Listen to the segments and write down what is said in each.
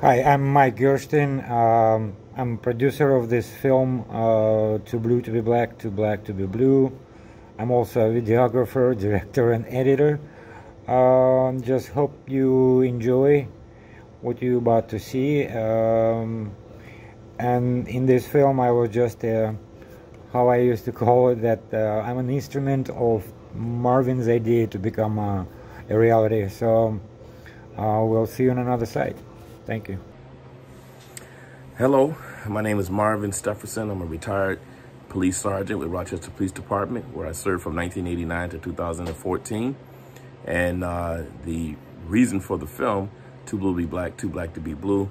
Hi, I'm Mike Gershteyn. I'm producer of this film, Too Blue to Be Black, Too Black to Be Blue. I'm also a videographer, director, and editor. Just hope you enjoy what you're about to see. And in this film, I was just, how I used to call it, that I'm an instrument of Marvin's idea to become a reality. So we'll see you on another side. Thank you. Hello, my name is Marvin Stepherson. I'm a retired police sergeant with Rochester Police Department, where I served from 1989 to 2014. And the reason for the film, Too Blue to Be Black, Too Black to Be Blue,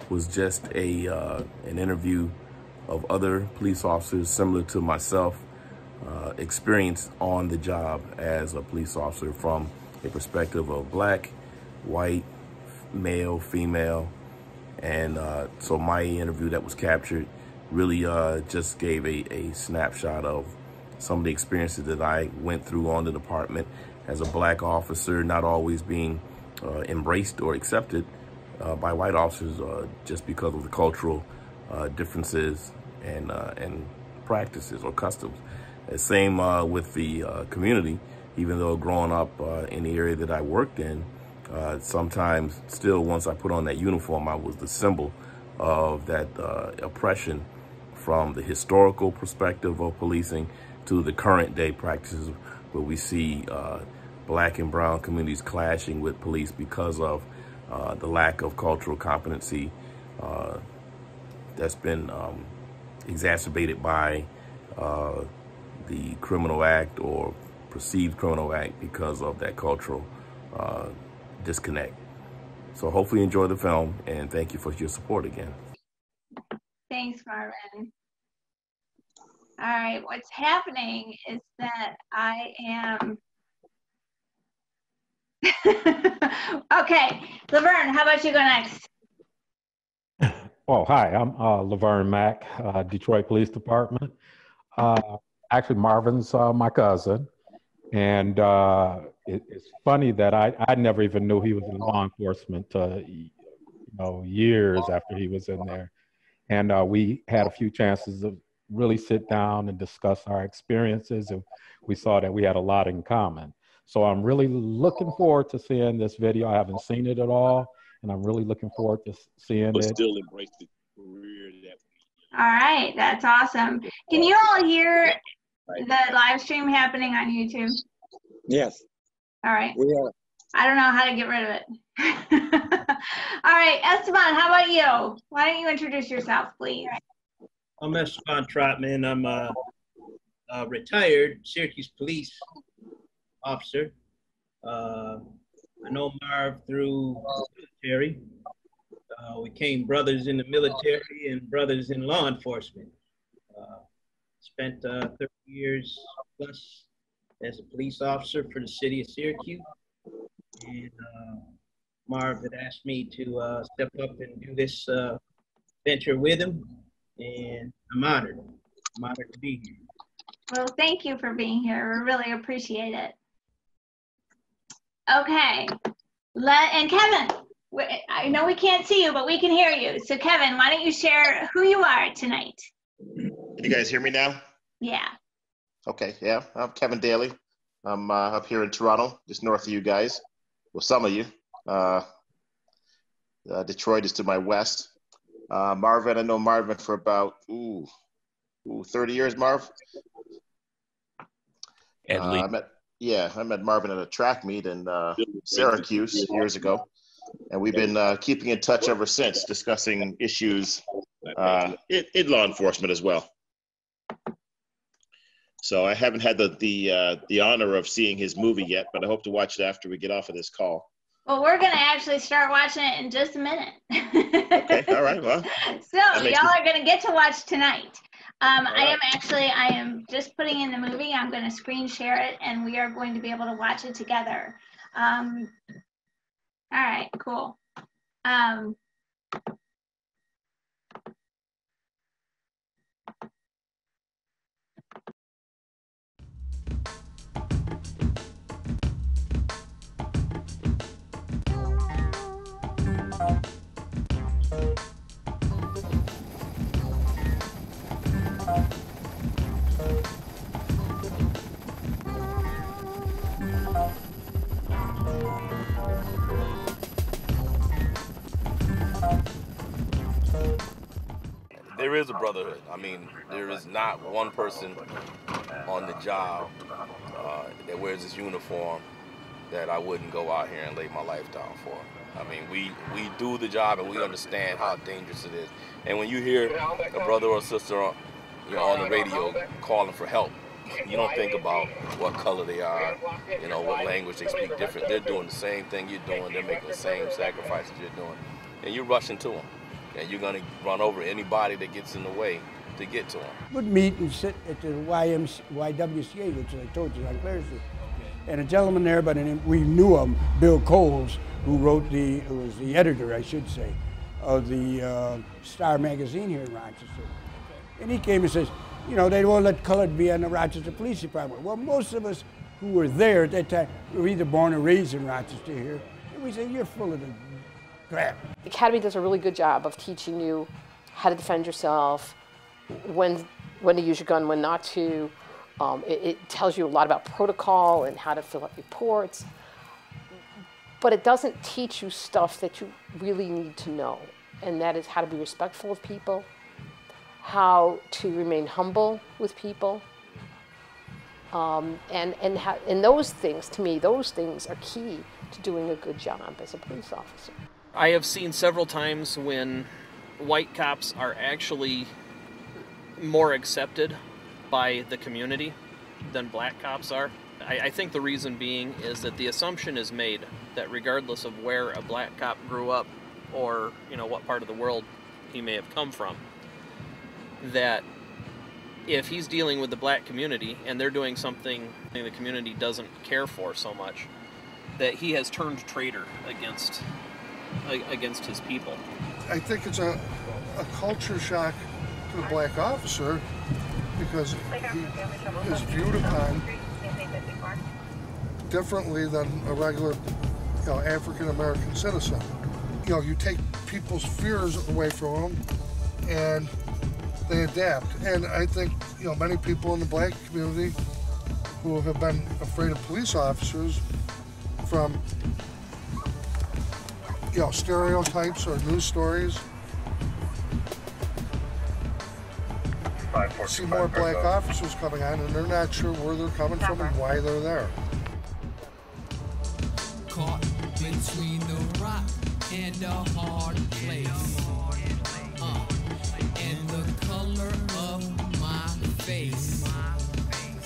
was just an interview of other police officers similar to myself, experienced on the job as a police officer from a perspective of black, white, male, female. And so my interview that was captured really just gave a snapshot of some of the experiences that I went through on the department as a black officer, not always being embraced or accepted by white officers just because of the cultural differences and practices or customs. The same with the community, even though growing up in the area that I worked in, sometimes still once I put on that uniform, I was the symbol of that oppression from the historical perspective of policing to the current day practices where we see black and brown communities clashing with police because of the lack of cultural competency that's been exacerbated by the criminal act or perceived criminal act because of that cultural disconnect. So hopefully you enjoy the film, and thank you for your support again. Thanks, Marvin. All right, what's happening is that I am okay. LaVern, how about you go next? Oh, hi, I'm LaVern Mack, Detroit Police Department. Actually, Marvin's my cousin. And it's funny that I never even knew he was in law enforcement, years after he was in there. And we had a few chances to really sit down and discuss our experiences, and we saw that we had a lot in common. So I'm really looking forward to seeing this video. I haven't seen it at all, and I'm really looking forward to seeing but it. Still embrace the career that. All right, that's awesome. Can you all hear the live stream happening on YouTube? Yes. All right. We are. I don't know how to get rid of it. All right, Esteban, how about you? Why don't you introduce yourself, please? I'm Esteban Trotman. I'm a retired Syracuse police officer. I know Marv through the military. We became brothers in the military and brothers in law enforcement. Spent 30 years plus as a police officer for the city of Syracuse. And Marv had asked me to step up and do this venture with him. And I'm honored. I'm honored to be here. Well, thank you for being here. We really appreciate it. Okay. And Kevin, I know we can't see you, but we can hear you. So Kevin, why don't you share who you are tonight? Can you guys hear me now? Yeah. Okay, yeah. I'm Kevin Daley. I'm up here in Toronto, just north of you guys. Well, some of you. Detroit is to my west. Marvin, I know Marvin for about 30 years, Marv. I met Marvin at a track meet in Syracuse years ago. And we've been keeping in touch ever since, discussing issues in law enforcement as well. So I haven't had the honor of seeing his movie yet, but I hope to watch it after we get off of this call. Well, we're going to actually start watching it in just a minute. Okay, all right, well. So y'all are going to get to watch tonight. I am just putting in the movie. I'm going to screen share it, and we are going to be able to watch it together. All right, cool. there is a brotherhood. I mean, there is not one person on the job that wears this uniform that I wouldn't go out here and lay my life down for. I mean, we do the job and we understand how dangerous it is. And when you hear a brother or sister on the radio calling for help, you don't think about what color they are, what language they speak different. They're doing the same thing you're doing. They're making the same sacrifices you're doing. And you're rushing to them. And you're going to run over anybody that gets in the way to get to them. Would meet and sit at the YWCA, which I told you on Clare Street. And a gentleman there, by the name, we knew him, Bill Coles, who was the editor, I should say, of the Star magazine here in Rochester. And he came and says, they won't let colored be on the Rochester Police Department. Well, most of us who were there at that time were either born or raised in Rochester here. And we said, you're full of the crap. The Academy does a really good job of teaching you how to defend yourself, when to use your gun, when not to. It tells you a lot about protocol and how to fill out reports. But it doesn't teach you stuff that you really need to know. And that is how to be respectful of people, how to remain humble with people. And those things, to me, those things are key to doing a good job as a police officer. I have seen several times when white cops are actually more accepted by the community than black cops are. I think the reason being is that the assumption is made that regardless of where a black cop grew up or what part of the world he may have come from, that if he's dealing with the black community and they're doing something the community doesn't care for so much, that he has turned traitor against his people. I think it's a culture shock to the black officer because he is viewed upon differently than a regular African-American citizen. You take people's fears away from them and they adapt. And I think, many people in the black community who have been afraid of police officers from, stereotypes or news stories, see more black officers coming on and they're not sure where they're coming from and why they're there. Caught between the rock and a hard place. And the color of my face.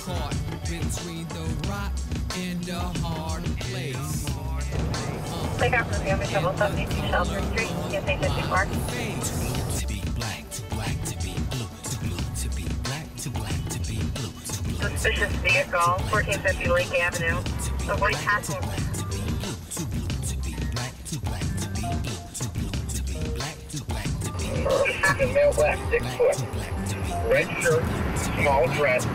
Caught between the rock and a hard place. Take off from the other 72 Shelter Street, USA 50 Park. To be black, to black, to be blue, to blue, to be black, to black, to be blue, to blue. Suspicious vehicle, 1450 Lake Avenue. Avoid passing. African male black, 6 foot. Red shirt, small dress.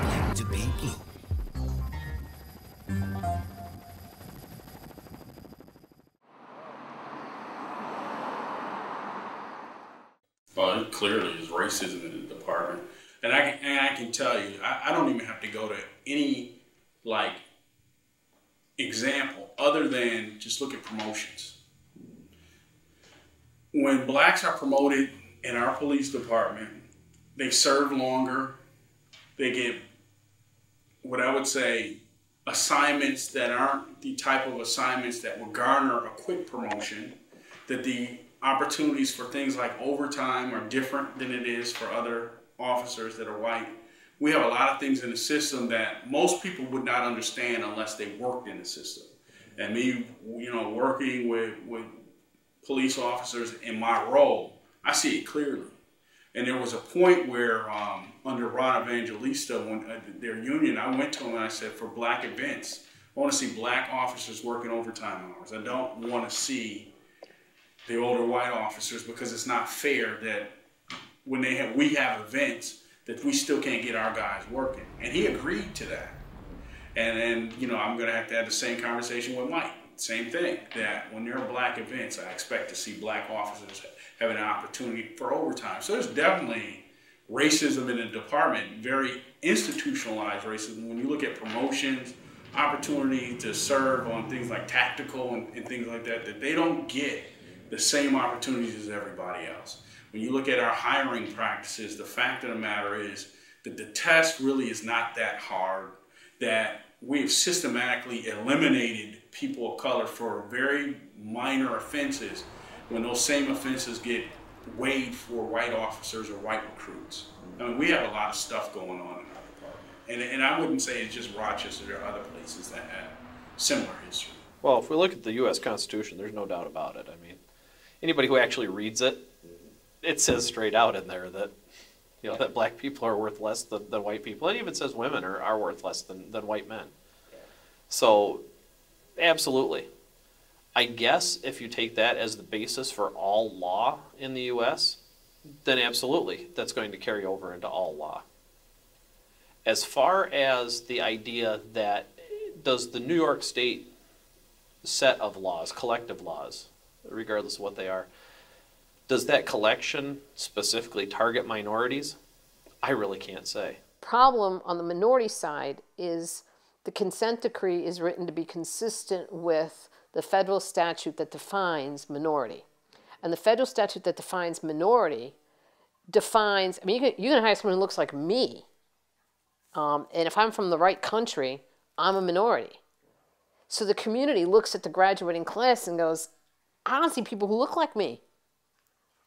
Well, it clearly is racism in the department. And I can tell you, I don't even have to go to any, example other than just look at promotions. When blacks are promoted in our police department, they serve longer, they get what I would say assignments that aren't the type of assignments that will garner a quick promotion, that the opportunities for things like overtime are different than it is for other officers that are white. We have a lot of things in the system that most people would not understand unless they worked in the system. And me, working with police officers in my role, I see it clearly. And there was a point where under Ron Evangelista, when their union, I went to them and I said, for black events, I want to see black officers working overtime hours. I don't want to see the older white officers, because it's not fair that when we have events that we still can't get our guys working. And he agreed to that. And then, I'm going to have the same conversation with Mike. Same thing, that when there are black events, I expect to see black officers having an opportunity for overtime. So there's definitely racism in the department, very institutionalized racism. When you look at promotions, opportunity to serve on things like tactical and things like that, that they don't get the same opportunities as everybody else. when you look at our hiring practices, the fact of the matter is that the test really is not that hard, that we have systematically eliminated people of color for very minor offenses when those same offenses get weighed for white officers or white recruits. I mean, we have a lot of stuff going on in our department. And I wouldn't say it's just Rochester, there are other places that have similar history. Well, if we look at the U.S. Constitution, there's no doubt about it. I mean, anybody who actually reads it, it says straight out in there that, you know, that black people are worth less than white people. It even says women are worth less than white men. So, absolutely. I guess if you take that as the basis for all law in the U.S., then absolutely, that's going to carry over into all law. As far as the idea that does the New York State set of laws, collective laws, regardless of what they are, does that collection specifically target minorities? I really can't say. Problem on the minority side is the consent decree is written to be consistent with the federal statute that defines minority. And the federal statute that defines minority defines, I mean, you can hire someone who looks like me. And if I'm from the right country, I'm a minority. So the community looks at the graduating class and goes, I don't see people who look like me.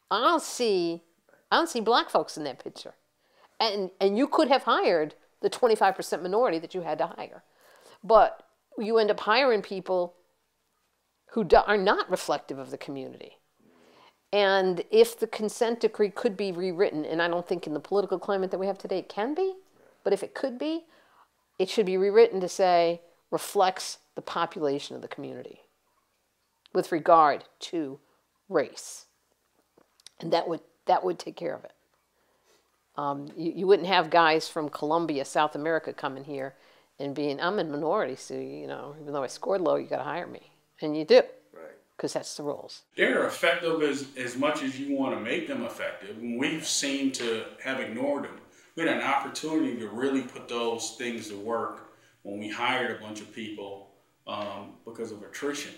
I don't see black folks in that picture. And you could have hired the 25% minority that you had to hire. But you end up hiring people who are not reflective of the community. And if the consent decree could be rewritten, and I don't think in the political climate that we have today it can be, but if it could be, it should be rewritten to say reflects the population of the community with regard to race. And that would take care of it. You wouldn't have guys from Colombia, South America coming here and being, I'm a minority, so, you know, even though I scored low, you got to hire me. And you do, because that's the rules. They're effective as much as you want to make them effective. And we've seemed to have ignored them. We had an opportunity to really put those things to work when we hired a bunch of people because of attrition.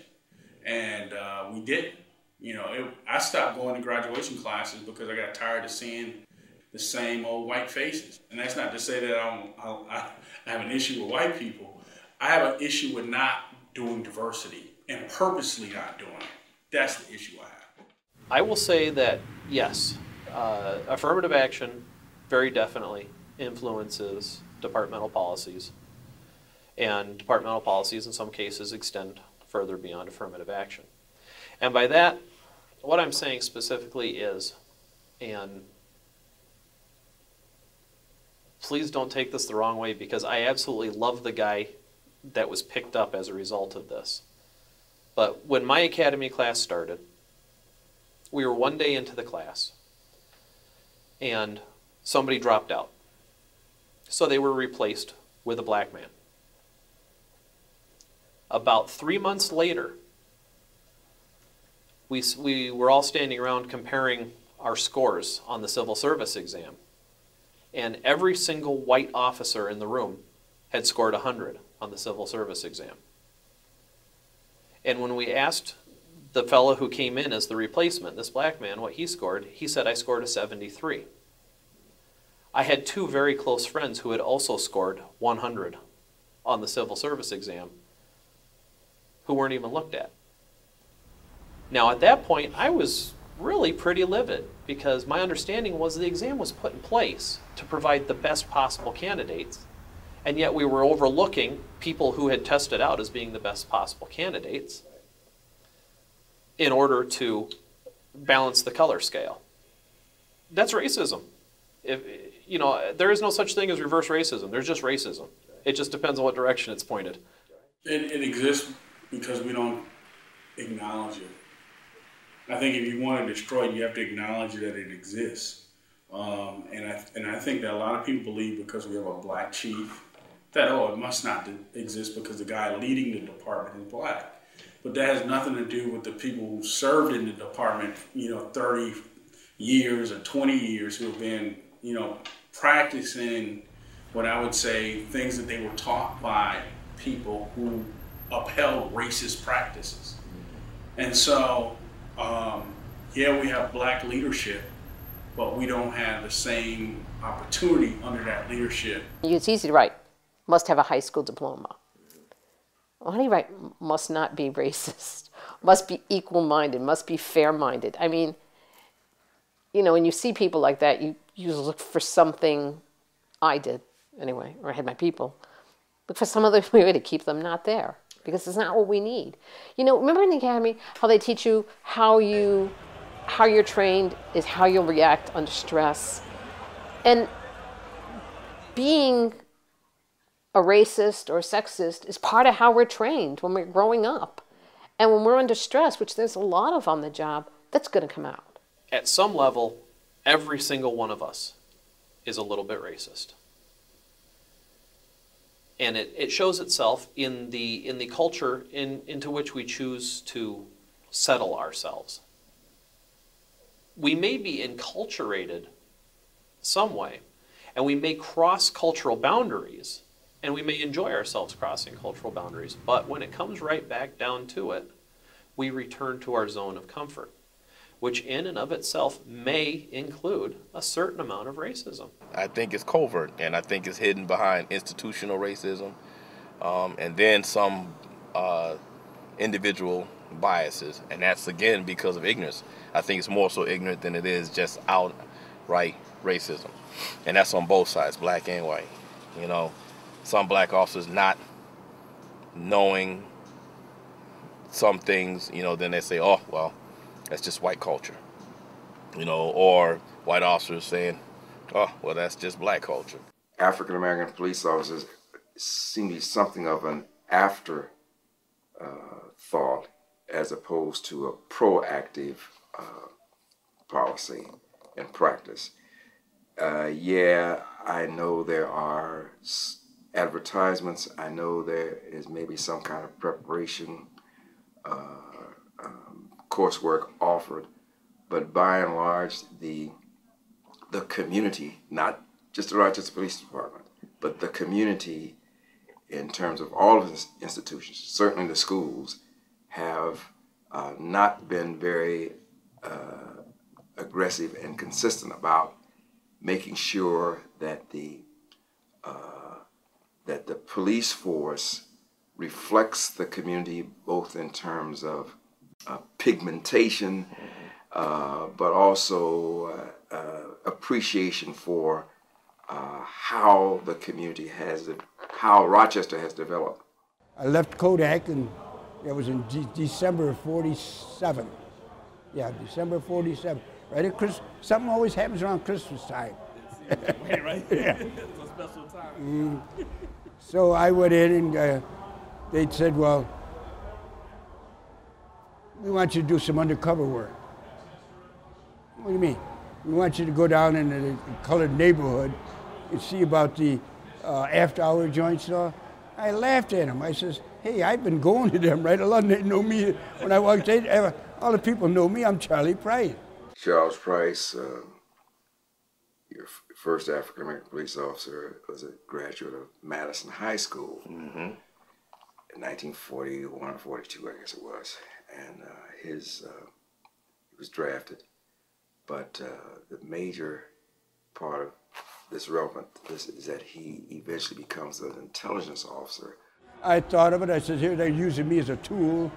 And we didn't. You know, I stopped going to graduation classes because I got tired of seeing the same old white faces. And that's not to say that I have an issue with white people. I have an issue with not doing diversity and purposely not doing it. That's the issue I have. I will say that, yes, affirmative action very definitely influences departmental policies. And departmental policies in some cases extend further beyond affirmative action. And by that, what I'm saying specifically is, and please don't take this the wrong way, because I absolutely love the guy that was picked up as a result of this. But when my academy class started, we were one day into the class, and somebody dropped out. So they were replaced with a black man. About 3 months later, we were all standing around comparing our scores on the civil service exam. And every single white officer in the room had scored 100 on the civil service exam. And when we asked the fellow who came in as the replacement, this black man, what he scored, he said, I scored a 73. I had two very close friends who had also scored 100 on the civil service exam who weren't even looked at. Now at that point, I was really pretty livid because my understanding was the exam was put in place to provide the best possible candidates, and yet we were overlooking people who had tested out as being the best possible candidates in order to balance the color scale. That's racism. You know, there is no such thing as reverse racism. There's just racism. It just depends on what direction it's pointed. It exists because we don't acknowledge it. I think if you want to destroy it, you have to acknowledge that it exists. And I think that a lot of people believe because we have a black chief that, oh, it must not exist because the guy leading the department is black. But that has nothing to do with the people who served in the department, 30 years or 20 years who have been, practicing what I would say things that they were taught by people who upheld racist practices. And so, yeah, we have black leadership, but we don't have the same opportunity under that leadership. It's easy to write, must have a high school diploma. Well, how do you write must not be racist, must be equal-minded, must be fair-minded? I mean, you know, when you see people like that, you look for something, I did anyway, or I had my people, look for some other way to keep them not there, because it's not what we need. You know, remember in the academy how they teach you how you're trained is how you'll react under stress? And being a racist or a sexist is part of how we're trained when we're growing up. And when we're under stress, which there's a lot of on the job, that's going to come out. At some level, every single one of us is a little bit racist. And it shows itself in the culture into which we choose to settle ourselves. We may be enculturated some way, and we may cross cultural boundaries, and we may enjoy ourselves crossing cultural boundaries, but when it comes right back down to it, we return to our zone of comfort, which in and of itself may include a certain amount of racism. I think it's covert, and I think it's hidden behind institutional racism, and then some individual biases, and that's again because of ignorance. I think it's more so ignorant than it is just outright racism, and that's on both sides, black and white. You know, some black officers not knowing some things, you know, then they say, oh, well, that's just white culture, you know, or white officers saying, oh, well, that's just black culture. African-American police officers seem to be something of an after thought as opposed to a proactive policy and practice. Yeah, I know there are advertisements. I know there is maybe some kind of preparation coursework offered, but by and large, the community, not just the Rochester Police Department, but the community in terms of all of the institutions, certainly the schools, have not been very aggressive and consistent about making sure that the police force reflects the community both in terms of pigmentation, but also appreciation for how the community how Rochester has developed. I left Kodak, and it was in December of '47. Yeah, December of '47. Right at Christmas. Something always happens around Christmas time. Right? Yeah. It's a special time. So I went in, and they said, well, we want you to do some undercover work. What do you mean? We want you to go down in the colored neighborhood and see about the after-hour joints and all. I laughed at him. I says, hey, I've been going to them right along. They know me. When I walked in, all the people know me. I'm Charlie Price. Charles Price, your first African-American police officer, was a graduate of Madison High School in 1941 or 42, I guess it was. And he was drafted. But the major part of this relevant is that he eventually becomes an intelligence officer. I thought of it. I said, here they're using me as a tool.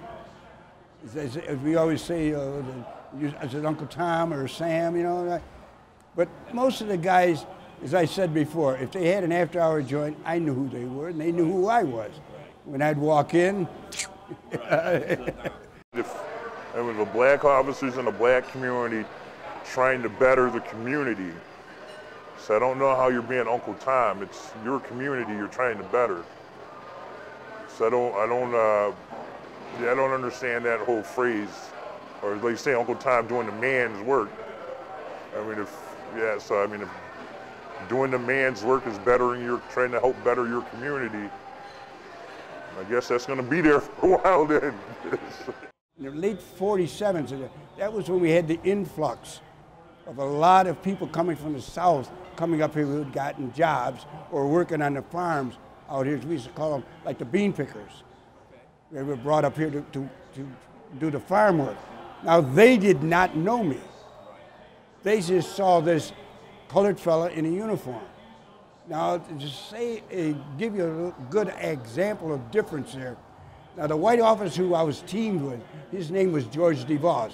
As we always say, as an Uncle Tom or Sam, you know. But most of the guys, as I said before, if they had an after-hour joint, I knew who they were, and they knew who I was. When I'd walk in. If there was a black officers in the black community trying to better the community, so I don't know how you're being Uncle Tom. It's your community you're trying to better. So I don't understand that whole phrase, or like you say, Uncle Tom doing the man's work. I mean, if doing the man's work is trying to help better your community, I guess that's going to be there for a while then. In the late '47, that was when we had the influx of a lot of people coming from the South, coming up here who had gotten jobs or working on the farms out here. We used to call them like the bean pickers. They were brought up here to do the farm work. Now, they did not know me. They just saw this colored fella in a uniform. Now, to say, give you a good example of difference there. Now, the white officer who I was teamed with, his name was George DeVos.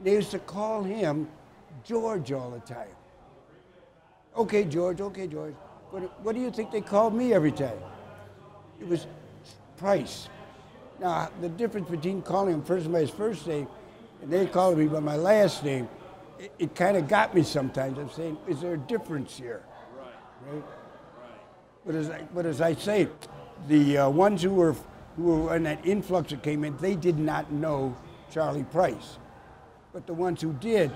They used to call him George all the time. Okay, George, okay, George. What do you think they called me every time? It was Price. Now, the difference between calling him first by his first name and they calling me by my last name, it kind of got me sometimes. I'm saying, is there a difference here? Right? But as I say, the ones who were in that influx that came in, they did not know Charlie Price. But the ones who did,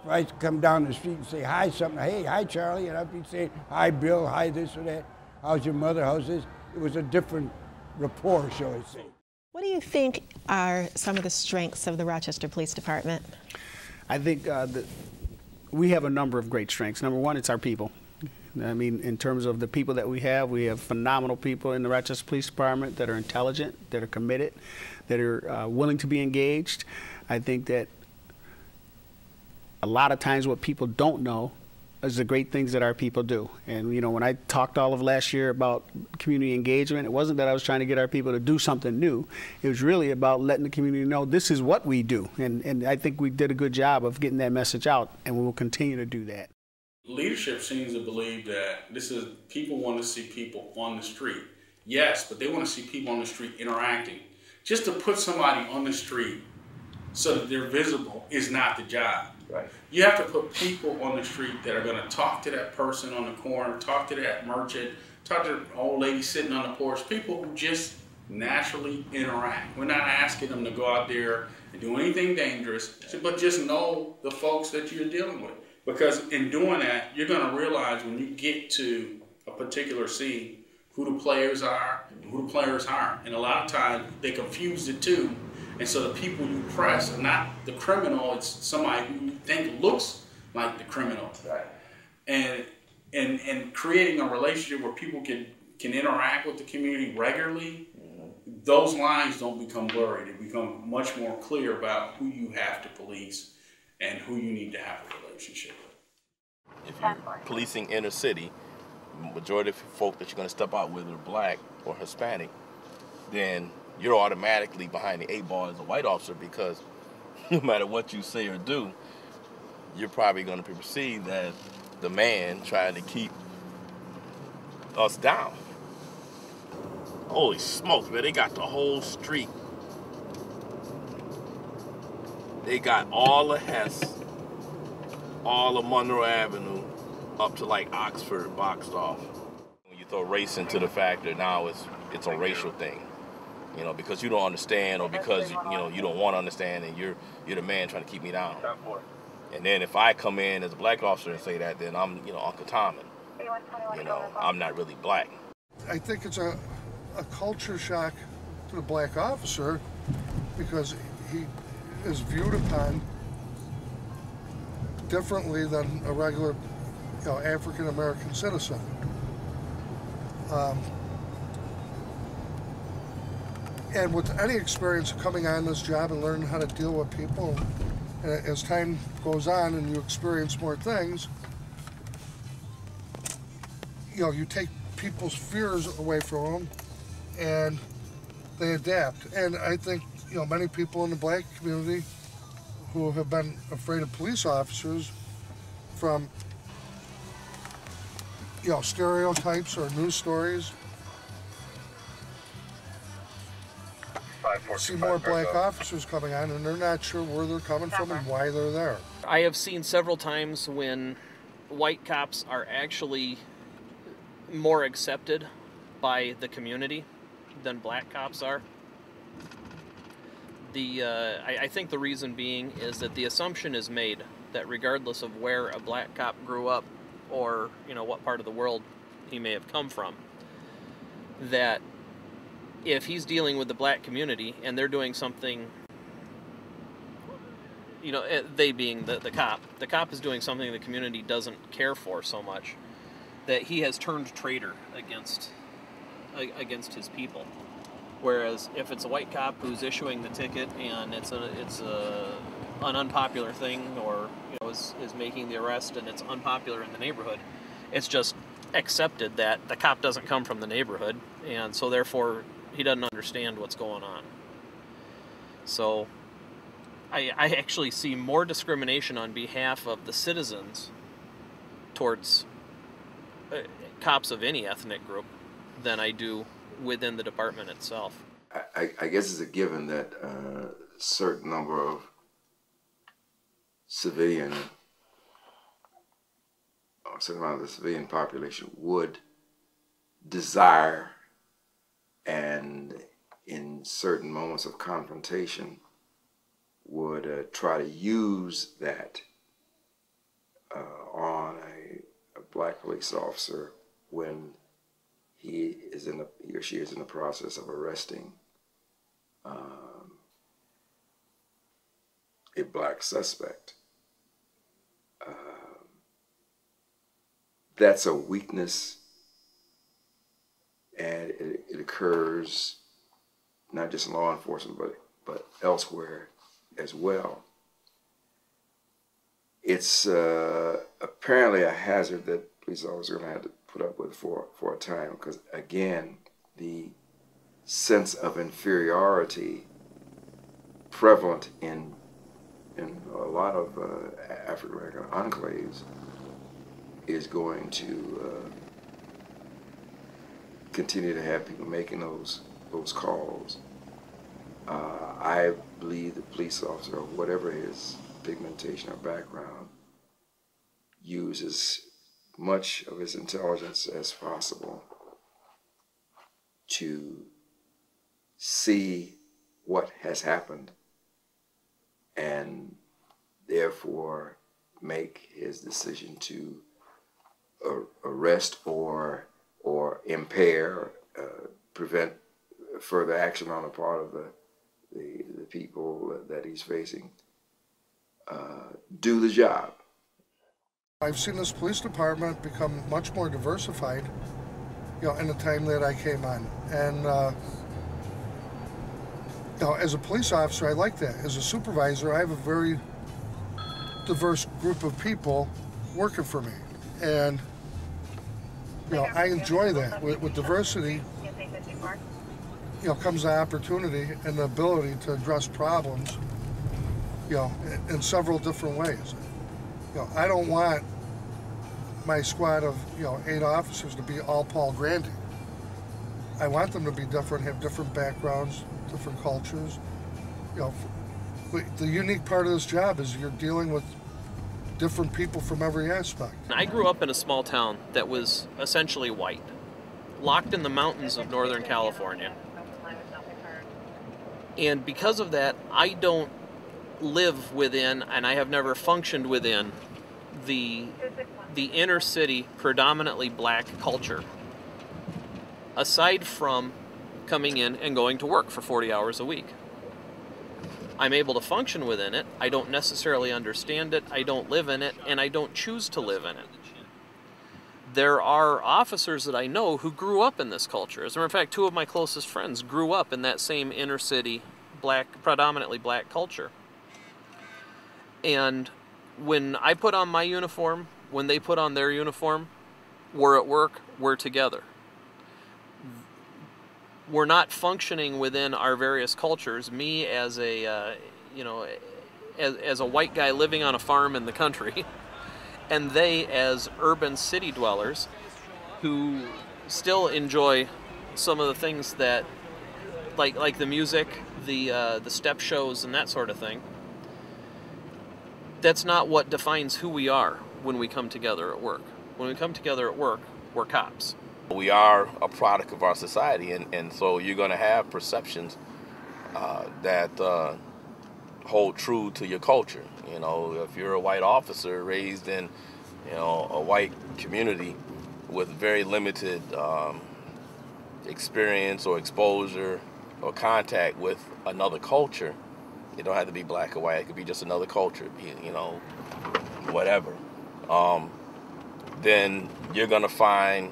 if I come down the street and say hi something, hey, hi Charlie, and I'd be saying, hi Bill, hi this or that, how's your mother, how's this? It was a different rapport, shall I say. What do you think are some of the strengths of the Rochester Police Department? I think that we have a number of great strengths. Number one, it's our people. I mean, in terms of the people that we have phenomenal people in the Rochester Police Department that are intelligent, that are committed, that are willing to be engaged. I think that a lot of times what people don't know is the great things that our people do. And, you know, when I talked all of last year about community engagement, it wasn't that I was trying to get our people to do something new. It was really about letting the community know this is what we do. And I think we did a good job of getting that message out, and we will continue to do that. Leadership seems to believe that people want to see people on the street. Yes, but they want to see people on the street interacting. Just to put somebody on the street so that they're visible is not the job. Right. You have to put people on the street that are going to talk to that person on the corner, talk to that merchant, talk to the old lady sitting on the porch, people who just naturally interact. We're not asking them to go out there and do anything dangerous, but just know the folks that you're dealing with. Because in doing that, you're going to realize when you get to a particular scene who the players are and who the players aren't. And a lot of times they confuse the two. And so the people you press are not the criminal, it's somebody who you think looks like the criminal. Right. And creating a relationship where people can interact with the community regularly, those lines don't become blurry. They become much more clear about who you have to police and who you need to have a relationship with. If you're policing inner city, majority of folk that you're going to step out with are black or Hispanic, then you're automatically behind the 8 ball as a white officer, because no matter what you say or do, you're probably going to be perceived as the man trying to keep us down. Holy smokes, man, they got the whole street. They got all of Hess, all of Monroe Avenue, up to like Oxford boxed off. When you throw race into the factor, now it's a racial thing. You know, because you don't understand, or because you don't want to understand, and you're the man trying to keep me down. And then if I come in as a black officer and say that, then I'm Uncle Tom, and I'm not really black. I think it's a culture shock to the black officer, because he is viewed upon differently than a regular, African American citizen. And with any experience of coming on this job and learning how to deal with people, and as time goes on and you experience more things, you take people's fears away from them and they adapt. And I think, many people in the black community who have been afraid of police officers from, stereotypes or news stories, see more black officers coming on, and they're not sure where they're coming from and why they're there. I have seen several times when white cops are actually more accepted by the community than black cops are. I think the reason being is that the assumption is made that regardless of where a black cop grew up, or what part of the world he may have come from, that if he's dealing with the black community and they're doing something, they being the cop is doing something the community doesn't care for so much, that he has turned traitor against his people. Whereas if it's a white cop who's issuing the ticket and it's a an unpopular thing, or is making the arrest and it's unpopular in the neighborhood, it's just accepted that the cop doesn't come from the neighborhood, and so therefore he doesn't understand what's going on. So I actually see more discrimination on behalf of the citizens towards cops of any ethnic group than I do within the department itself. I guess it's a given that a certain number of civilian, or a certain amount of the civilian population would desire, and in certain moments of confrontation would try to use that on a black police officer when he or she is in the process of arresting a black suspect. That's a weakness, and it occurs not just in law enforcement, but elsewhere as well. It's apparently a hazard that police officers are going to have to put up with for a time, because again, the sense of inferiority prevalent in a lot of African American enclaves is going to continue to have people making those calls. I believe the police officer, whatever his pigmentation or background, uses much of his intelligence as possible to see what has happened and therefore make his decision to arrest or impair, prevent further action on the part of the people that he's facing, do the job. I've seen this police department become much more diversified, in the time that I came on. And, as a police officer, I like that. As a supervisor, I have a very diverse group of people working for me. And, I enjoy that. With diversity, comes the opportunity and the ability to address problems, in several different ways. I don't want my squad of, 8 officers to be all Paul Grandy. I want them to be different, have different backgrounds, different cultures. The unique part of this job is you're dealing with different people from every aspect. I grew up in a small town that was essentially white, locked in the mountains of Northern California. And because of that, I don't live within, and I have never functioned within, the inner city predominantly black culture, aside from coming in and going to work for 40 hours a week. I'm able to function within it. I don't necessarily understand it, I don't live in it, and I don't choose to live in it. There are officers that I know who grew up in this culture. As a matter of fact, 2 of my closest friends grew up in that same inner city, predominantly black culture. And when I put on my uniform, when they put on their uniform, we're at work, we're together. We're not functioning within our various cultures. Me as a, as a white guy living on a farm in the country, and they as urban city dwellers who still enjoy some of the things that, like the music, the step shows and that sort of thing. That's not what defines who we are when we come together at work. When we come together at work, we're cops. We are a product of our society, and so you're going to have perceptions that hold true to your culture. If you're a white officer raised in, a white community with very limited experience or exposure or contact with another culture, it don't have to be black or white. It could be just another culture, whatever. Then you're going to find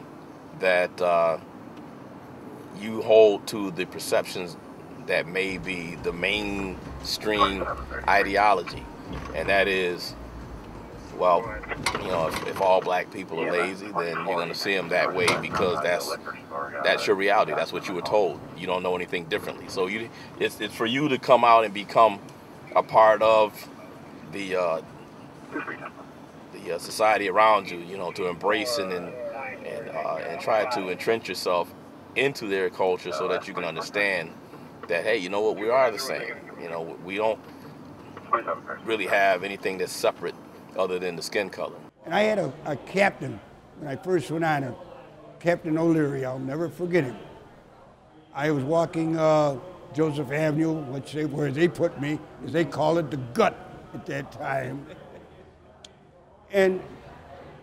that you hold to the perceptions that may be the mainstream ideology. and that is, well, you know, if all black people are lazy, then you're going to see them that way because that's your reality. That's what you were told. You don't know anything differently. So it's for you to come out and become a part of the society around you, you know, to embrace and try to entrench yourself into their culture so that you can understand that, hey, you know what, we are the same. You know, we don't really have anything that's separate other than the skin color. And I had a captain when I first went on, Captain O'Leary. I'll never forget him. I was walking Joseph Avenue, where they put me, as they call it, the gut at that time. And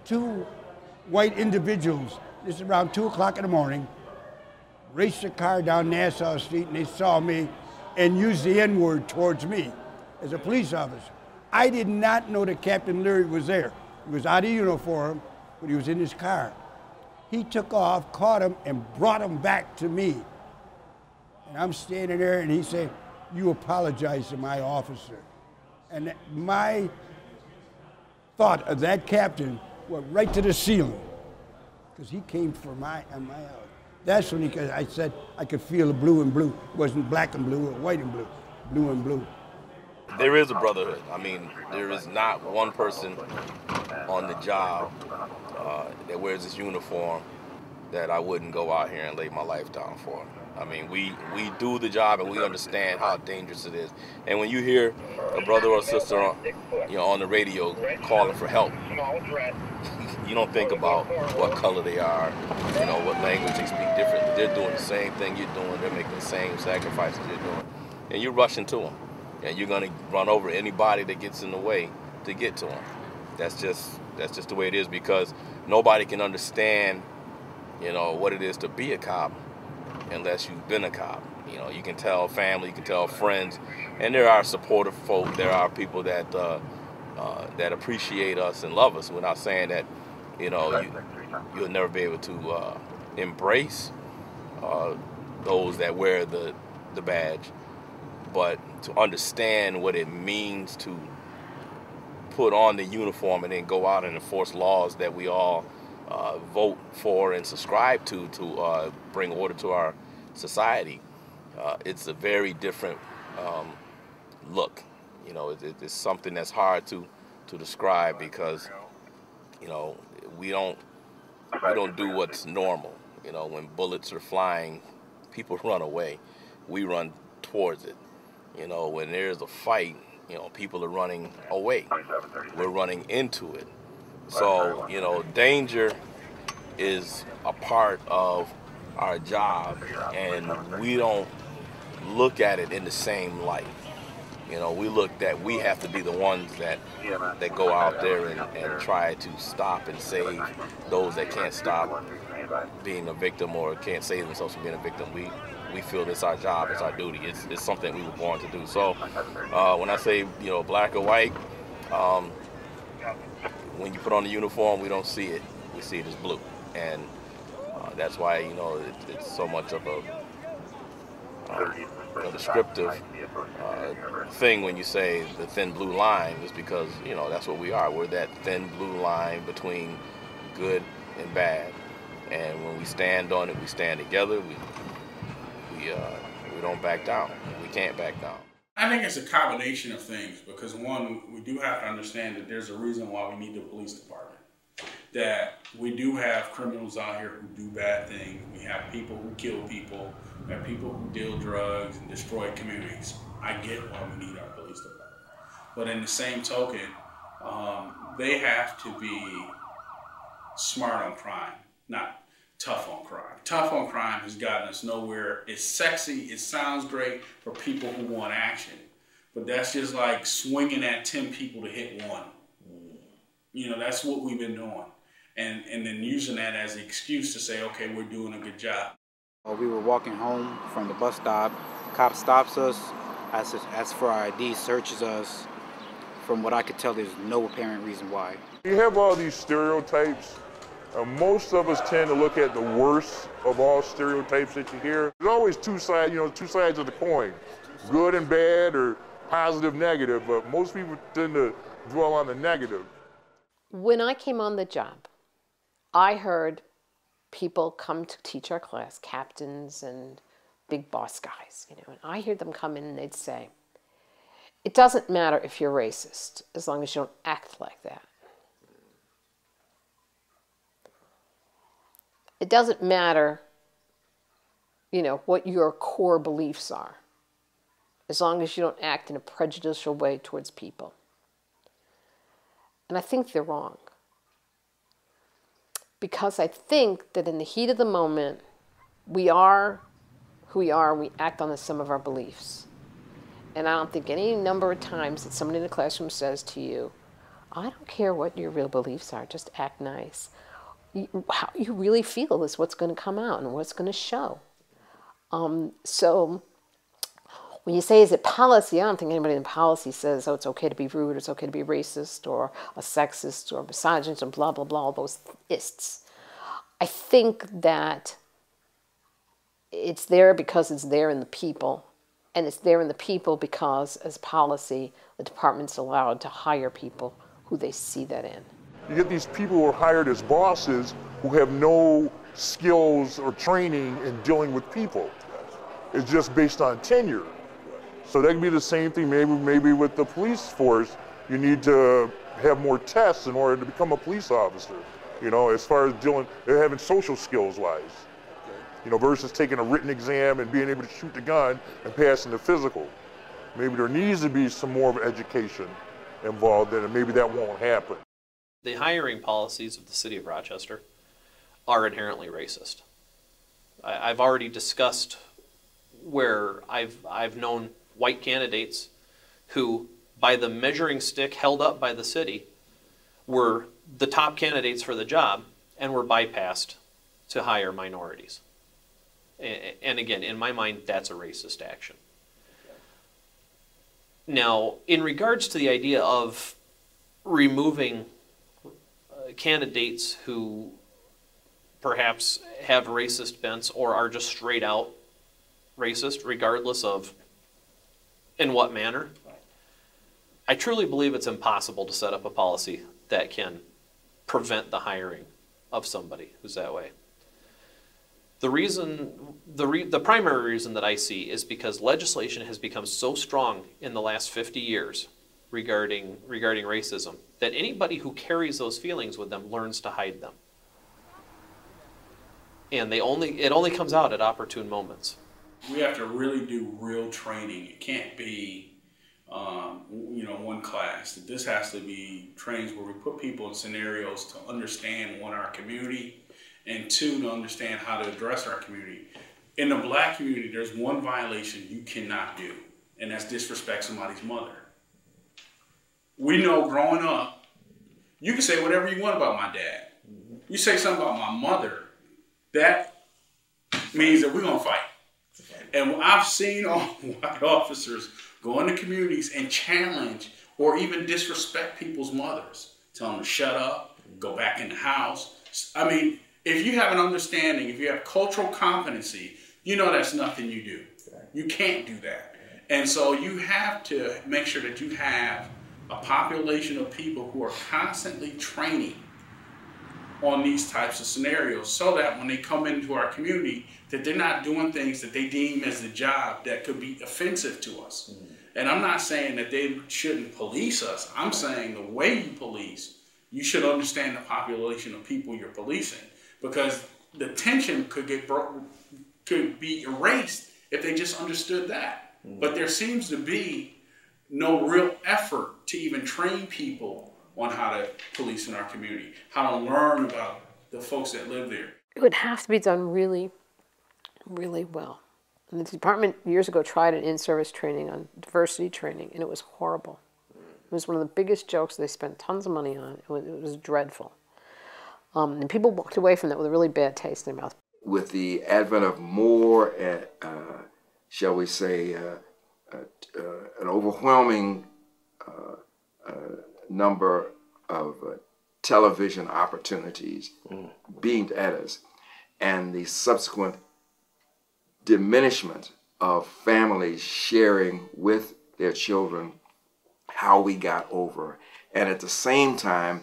two white individuals, this is around 2 o'clock in the morning, raced a car down Nassau Street, and they saw me and used the N-word towards me as a police officer. I did not know that Captain Leary was there. He was out of uniform, but he was in his car. He took off, caught him, and brought him back to me. And I'm standing there, and he said, "You apologize to my officer." And my thought of that captain went right to the ceiling, because he came for my house. That's when I said I could feel the blue and blue. It wasn't black and blue or white and blue, blue and blue. There is a brotherhood. I mean, there is not one person on the job that wears this uniform that I wouldn't go out here and lay my life down for. I mean, we do the job and we understand how dangerous it is. And when you hear a brother or sister on the radio calling for help, you don't think about what color they are, you know, what language they speak differently. They're doing the same thing you're doing. They're making the same sacrifices you're doing. And you're rushing to them. And you're going to run over anybody that gets in the way to get to them. That's just the way it is, because nobody can understand, you know, what it is to be a cop unless you've been a cop. You know, you can tell family, you can tell friends, and there are supportive folk. There are people that that appreciate us and love us. We're not saying that, you know, you'll never be able to embrace those that wear the badge, but to understand what it means to put on the uniform and then go out and enforce laws that we all vote for and subscribe to bring order to our society. It's a very different look. You know, it's something that's hard to describe, because, you know, we don't do what's normal. You know, when bullets are flying, people run away. We run towards it. You know, when there's a fight, you know, people are running away. We're running into it. So, you know, danger is a part of our job, and we don't look at it in the same light. You know, we have to be the ones that go out there and try to stop and save those that can't stop being a victim or can't save themselves from being a victim. We feel it's our job, it's our duty, it's something we were born to do. So when I say, you know, black or white, when you put on the uniform, we don't see it. We see it as blue. And that's why, you know, it's so much of a descriptive thing when you say the thin blue line, is because, you know, that's what we are. We're that thin blue line between good and bad. And when we stand on it, we stand together. We don't back down. We can't back down. I think it's a combination of things, because one, we do have to understand that there's a reason why we need the police department. That we do have criminals out here who do bad things. We have people who kill people. We have people who deal drugs and destroy communities. I get why we need our police department. But in the same token, they have to be smart on crime, not tough on crime. Tough on crime has gotten us nowhere. It's sexy, it sounds great for people who want action, but that's just like swinging at 10 people to hit one. You know, that's what we've been doing. And then using that as an excuse to say, okay, we're doing a good job. We were walking home from the bus stop. Cop stops us, asks for our ID, searches us. From what I could tell, there's no apparent reason why. You have all these stereotypes. Most of us tend to look at the worst of all stereotypes that you hear. There's always two sides of the coin, good and bad, or positive, negative, but most people tend to dwell on the negative. When I came on the job, I heard people come to teach our class, captains and big boss guys, you know, and I hear them come in and they'd say, it doesn't matter if you're racist as long as you don't act like that. It doesn't matter, you know, what your core beliefs are, as long as you don't act in a prejudicial way towards people. And I think they're wrong. Because I think that in the heat of the moment, we are who we are and we act on some of our beliefs. And I don't think any number of times that somebody in the classroom says to you, I don't care what your real beliefs are, just act nice. How you really feel is what's going to come out and what's going to show. So when you say, is it policy? I don't think anybody in policy says, oh, it's okay to be rude, or it's okay to be racist, or a sexist, or misogynist, and blah, blah, blah, all those ists. I think that it's there because it's there in the people, and it's there in the people because, as policy, the department's allowed to hire people who they see that in. You get these people who are hired as bosses who have no skills or training in dealing with people. It's just based on tenure. So that can be the same thing maybe with the police force. You need to have more tests in order to become a police officer. You know, as far as they're having social skills wise. You know, versus taking a written exam and being able to shoot the gun and passing the physical. Maybe there needs to be some more of education involved in it, and maybe that won't happen. The hiring policies of the city of Rochester are inherently racist. I've already discussed where I've known white candidates who, by the measuring stick held up by the city, were the top candidates for the job and were bypassed to hire minorities. And again, in my mind, that's a racist action. Now, in regards to the idea of removing candidates who perhaps have racist bents or are just straight out racist, regardless of in what manner, I truly believe it's impossible to set up a policy that can prevent the hiring of somebody who's that way. The primary reason that I see is because legislation has become so strong in the last 50 years regarding racism that anybody who carries those feelings with them learns to hide them. And it only comes out at opportune moments. We have to really do real training. It can't be, you know, one class. This has to be trainings where we put people in scenarios to understand, one, our community, and two, to understand how to address our community. In the black community, there's one violation you cannot do, and that's disrespect somebody's mother. We know growing up, you can say whatever you want about my dad. You say something about my mother, that means that we're gonna fight. And I've seen all white officers go into communities and challenge or even disrespect people's mothers. Tell them to shut up, go back in the house. I mean, if you have an understanding, if you have cultural competency, you know that's nothing you do. You can't do that. And so you have to make sure that you have a population of people who are constantly training on these types of scenarios so that when they come into our community, that they're not doing things that they deem as the job that could be offensive to us. And I'm not saying that they shouldn't police us. I'm saying the way you police, you should understand the population of people you're policing, because the tension could be erased if they just understood that. But there seems to be no real effort to even train people on how to police in our community, how to learn about the folks that live there. It would have to be done really, really well. And the department years ago tried an in-service training on diversity training, and it was horrible. It was one of the biggest jokes they spent tons of money on. It was dreadful. And people walked away from that with a really bad taste in their mouth. With the advent of more, shall we say, an overwhelming number of television opportunities beamed at us, and the subsequent diminishment of families sharing with their children how we got over, and at the same time,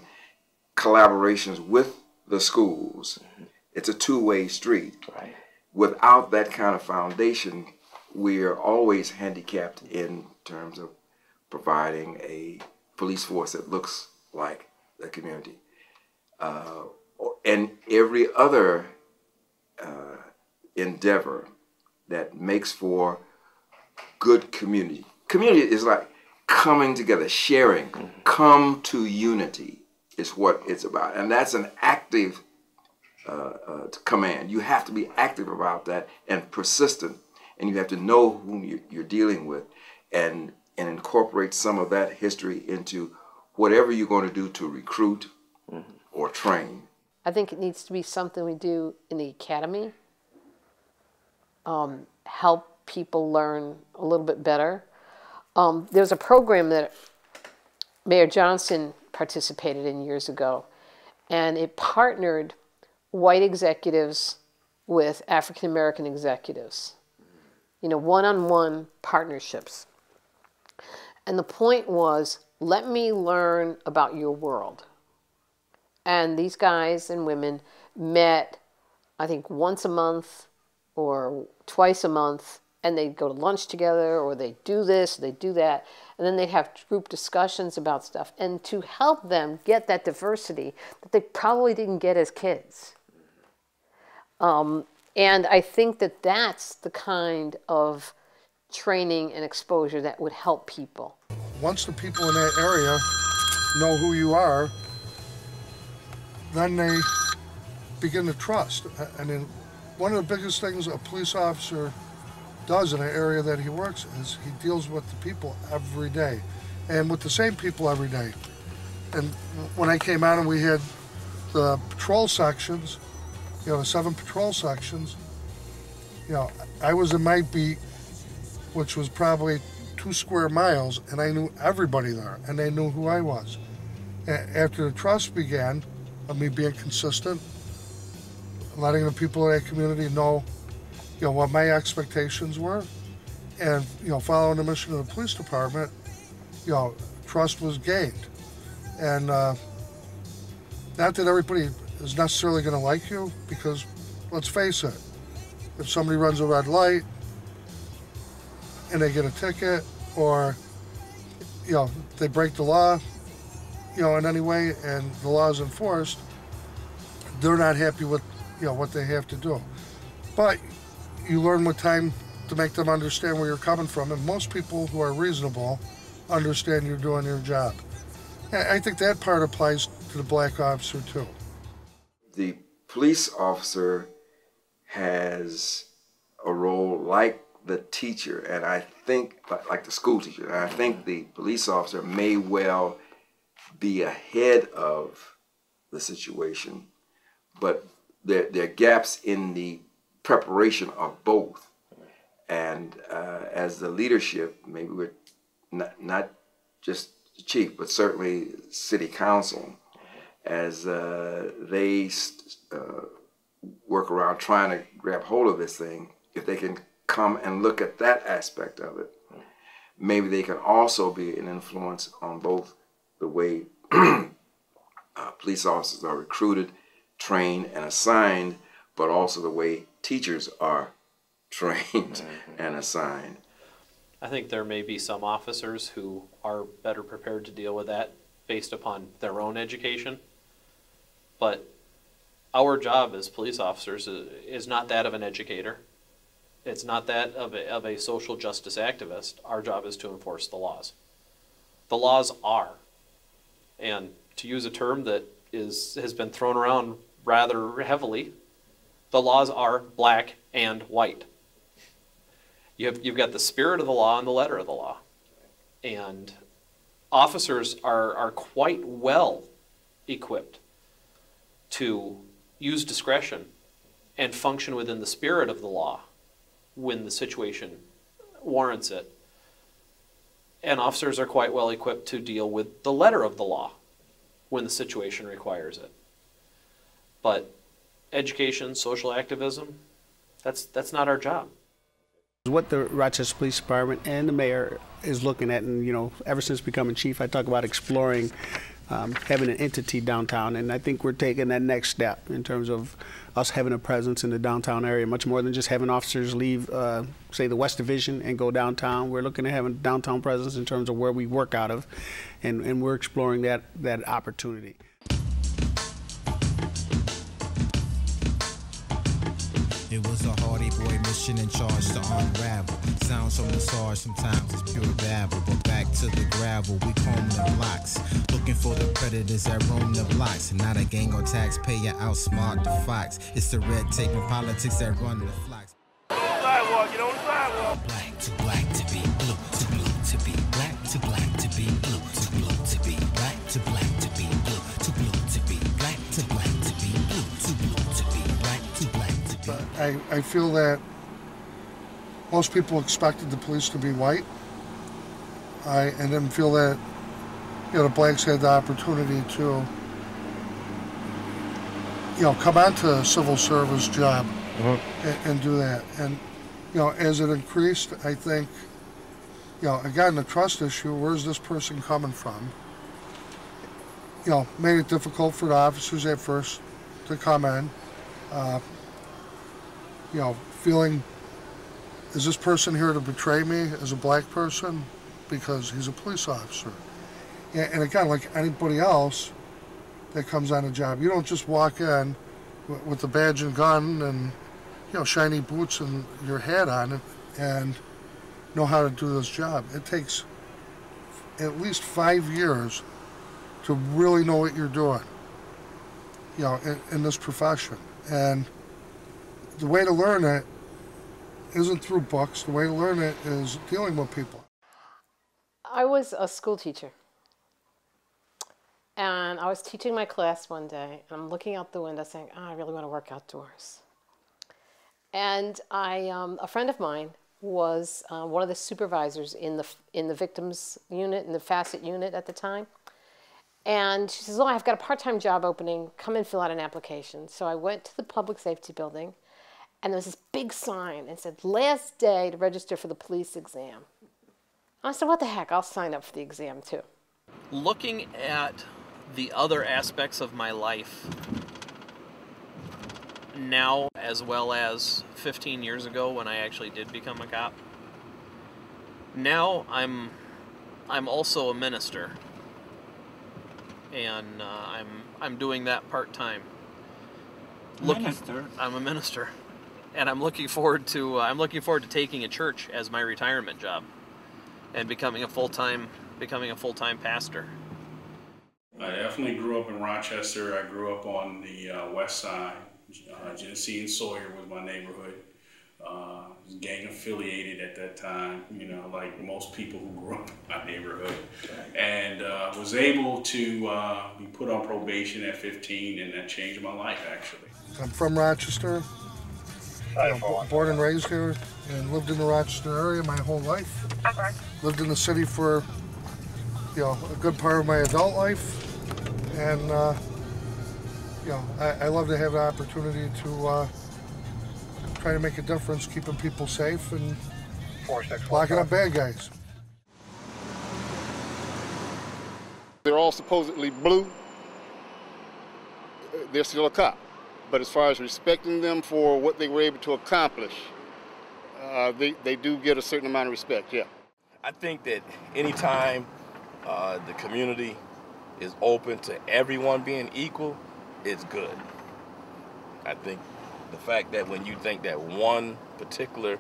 collaborations with the schools. It's a two-way street. Right. Without that kind of foundation, we are always handicapped in terms of providing a police force that looks like the community. And every other endeavor that makes for good community. Community is like coming together, sharing, come to unity is what it's about. And that's an active command. You have to be active about that and persistent, and you have to know whom you're dealing with and incorporate some of that history into whatever you're going to do to recruit or train. I think it needs to be something we do in the academy, help people learn a little bit better. There's a program that Mayor Johnson participated in years ago, and it partnered white executives with African American executives, you know, one-on-one partnerships. And the point was, let me learn about your world. And these guys and women met, I think, once a month or twice a month, and they'd go to lunch together, or they'd do this, they'd do that, and then they'd have group discussions about stuff, and to help them get that diversity that they probably didn't get as kids. And I think that that's the kind of training and exposure that would help people. Once the people in that area know who you are, then they begin to trust. I mean, one of the biggest things a police officer does in an area that he works is he deals with the people every day, and with the same people every day. And when I came out and we had the patrol sections, you know, the 7 patrol sections, you know, I was in my beat, which was probably 2 square miles, and I knew everybody there, and they knew who I was. After the trust began, of me being consistent, letting the people in that community know, you know, what my expectations were, and, you know, following the mission of the police department, you know, trust was gained. And not that everybody is necessarily going to like you, because let's face it, if somebody runs a red light and they get a ticket, or, you know, they break the law, you know, in any way, and the law is enforced, they're not happy with, you know, what they have to do. But you learn with time to make them understand where you're coming from, and most people who are reasonable understand you're doing your job. And I think that part applies to the black officer too. The police officer has a role like the teacher, and I think, like the school teacher, and I think the police officer may well be ahead of the situation, but there are gaps in the preparation of both. And as the leadership, maybe we're not just the chief, but certainly city council, as they work around trying to grab hold of this thing, if they can come and look at that aspect of it, maybe they can also be an influence on both the way police officers are recruited, trained, and assigned, but also the way teachers are trained and assigned. I think there may be some officers who are better prepared to deal with that based upon their own education, but our job as police officers is not that of an educator. It's not that of a social justice activist. Our job is to enforce the laws. The laws are, and to use a term that has been thrown around rather heavily, the laws are black and white. You've got the spirit of the law and the letter of the law. And officers are quite well equipped to use discretion and function within the spirit of the law when the situation warrants it. And officers are quite well equipped to deal with the letter of the law when the situation requires it. But education, social activism, that's not our job. What the Rochester Police Department and the mayor is looking at, and ever since becoming chief, I talk about exploring having an entity downtown, and I think we're taking that next step in terms of us having a presence in the downtown area, much more than just having officers leave, say, the West Division and go downtown. We're looking at having a downtown presence in terms of where we work out of, and we're exploring that opportunity. It was a hardy boy mission in charge to unravel. Sounds from the sarge, sometimes it's pure babble. But back to the gravel, we comb the blocks. Looking for the predators that roam the blocks. Not a gang or taxpayer outsmart the fox. It's the red tape and politics that run the flocks. Sidewalk, get on the sidewalk. Black to be blue, to blue to be black, to black to be blue, to blue to be black, to black to be blue, to blue to be black, to black to be blue, to blue to be black, to black. I feel that most people expected the police to be white. I didn't feel that the blacks had the opportunity to come onto a civil service job and do that. And as it increased, I think again, the trust issue, where's this person coming from? Made it difficult for the officers at first to come in. Feeling, is this person here to betray me as a black person because he's a police officer? And again, like anybody else that comes on a job, you don't just walk in with the badge and gun and shiny boots and your hat on and know how to do this job. It takes at least 5 years to really know what you're doing, in this profession. And the way to learn it isn't through books. The way to learn it is dealing with people. I was a school teacher. And I was teaching my class one day, and I'm looking out the window saying, I really want to work outdoors. And a friend of mine was one of the supervisors in the victims unit, in the facet unit at the time. And she says, I've got a part-time job opening. Come and fill out an application. So I went to the public safety building, and there was this big sign and said, last day to register for the police exam. I said, what the heck, I'll sign up for the exam too. Looking at the other aspects of my life now, as well as 15 years ago when I actually did become a cop, now I'm also a minister, and I'm doing that part-time. I'm a minister. And I'm looking forward to taking a church as my retirement job and becoming a full-time pastor. I definitely grew up in Rochester. I grew up on the west side. Genesee and Sawyer was my neighborhood. I was gang affiliated at that time, like most people who grew up in my neighborhood. And was able to be put on probation at 15, and that changed my life, actually. I'm from Rochester. Born and raised here, and lived in the Rochester area my whole life. Lived in the city for a good part of my adult life, and I love to have the opportunity to try to make a difference, keeping people safe and locking up bad guys. They're all supposedly blue. They're still a cop. But as far as respecting them for what they were able to accomplish, they do get a certain amount of respect, yeah. I think that anytime the community is open to everyone being equal, it's good. I think the fact that when you think that one particular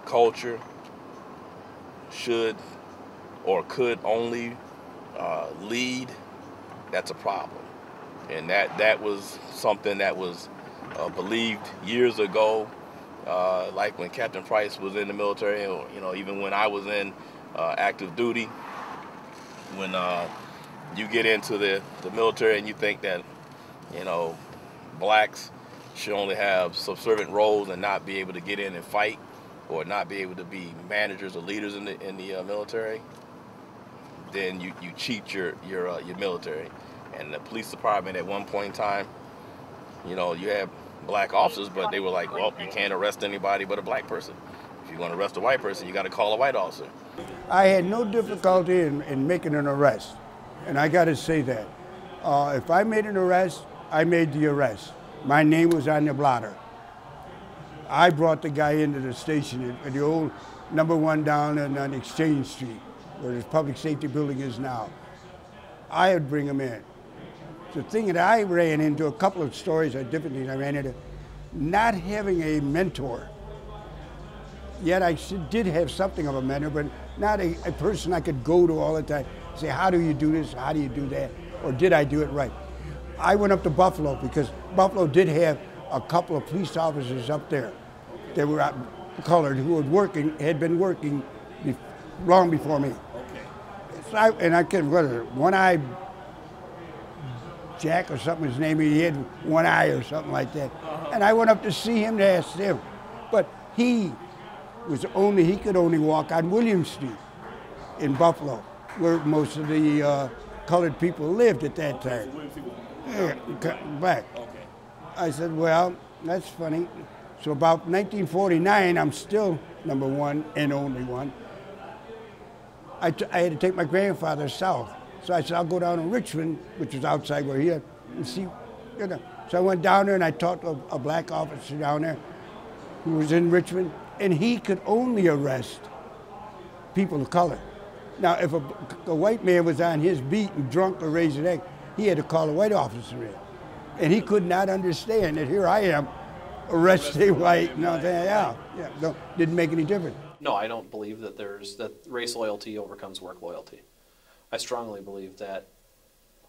culture should or could only lead, that's a problem. And that was something that was believed years ago, like when Captain Price was in the military, or even when I was in active duty. When you get into the military and you think that blacks should only have subservient roles and not be able to get in and fight, or not be able to be managers or leaders in the military, then you cheat your military. And the police department at one point in time, you had black officers, but they were like, well, you can't arrest anybody but a black person If you want to arrest a white person, you got to call a white officer. I had no difficulty in making an arrest, and I got to say that. If I made an arrest, I made the arrest. My name was on the blotter. I brought the guy into the station at the old #1 down on Exchange Street, where this public safety building is now. I would bring him in. The thing that I ran into, a couple of stories are different things I ran into, not having a mentor. Yet I did have something of a mentor, but not a person I could go to all the time, say, how do you do this, how do you do that, or did I do it right? I went up to Buffalo because Buffalo did have a couple of police officers up there that were colored who had been working long before me. Okay. So I can't remember, one-eyed Jack or something, his name, he had one eye or something like that. And I went up to see him to ask him. But he could only walk on William Street in Buffalo, where most of the colored people lived at that time. Yeah, back. Okay. I said, well, that's funny. So about 1949, I'm still #1 and only one. I had to take my grandfather south. So I said, I'll go down to Richmond, which was outside where he had, and see, you know. So I went down there and I talked to a black officer down there who was in Richmond, and he could only arrest people of color. Now, if a white man was on his beat and drunk or raised an egg, he had to call a white officer in. And he could not understand that here I am, arresting white, no, didn't make any difference. No, I don't believe that that race loyalty overcomes work loyalty. I strongly believe that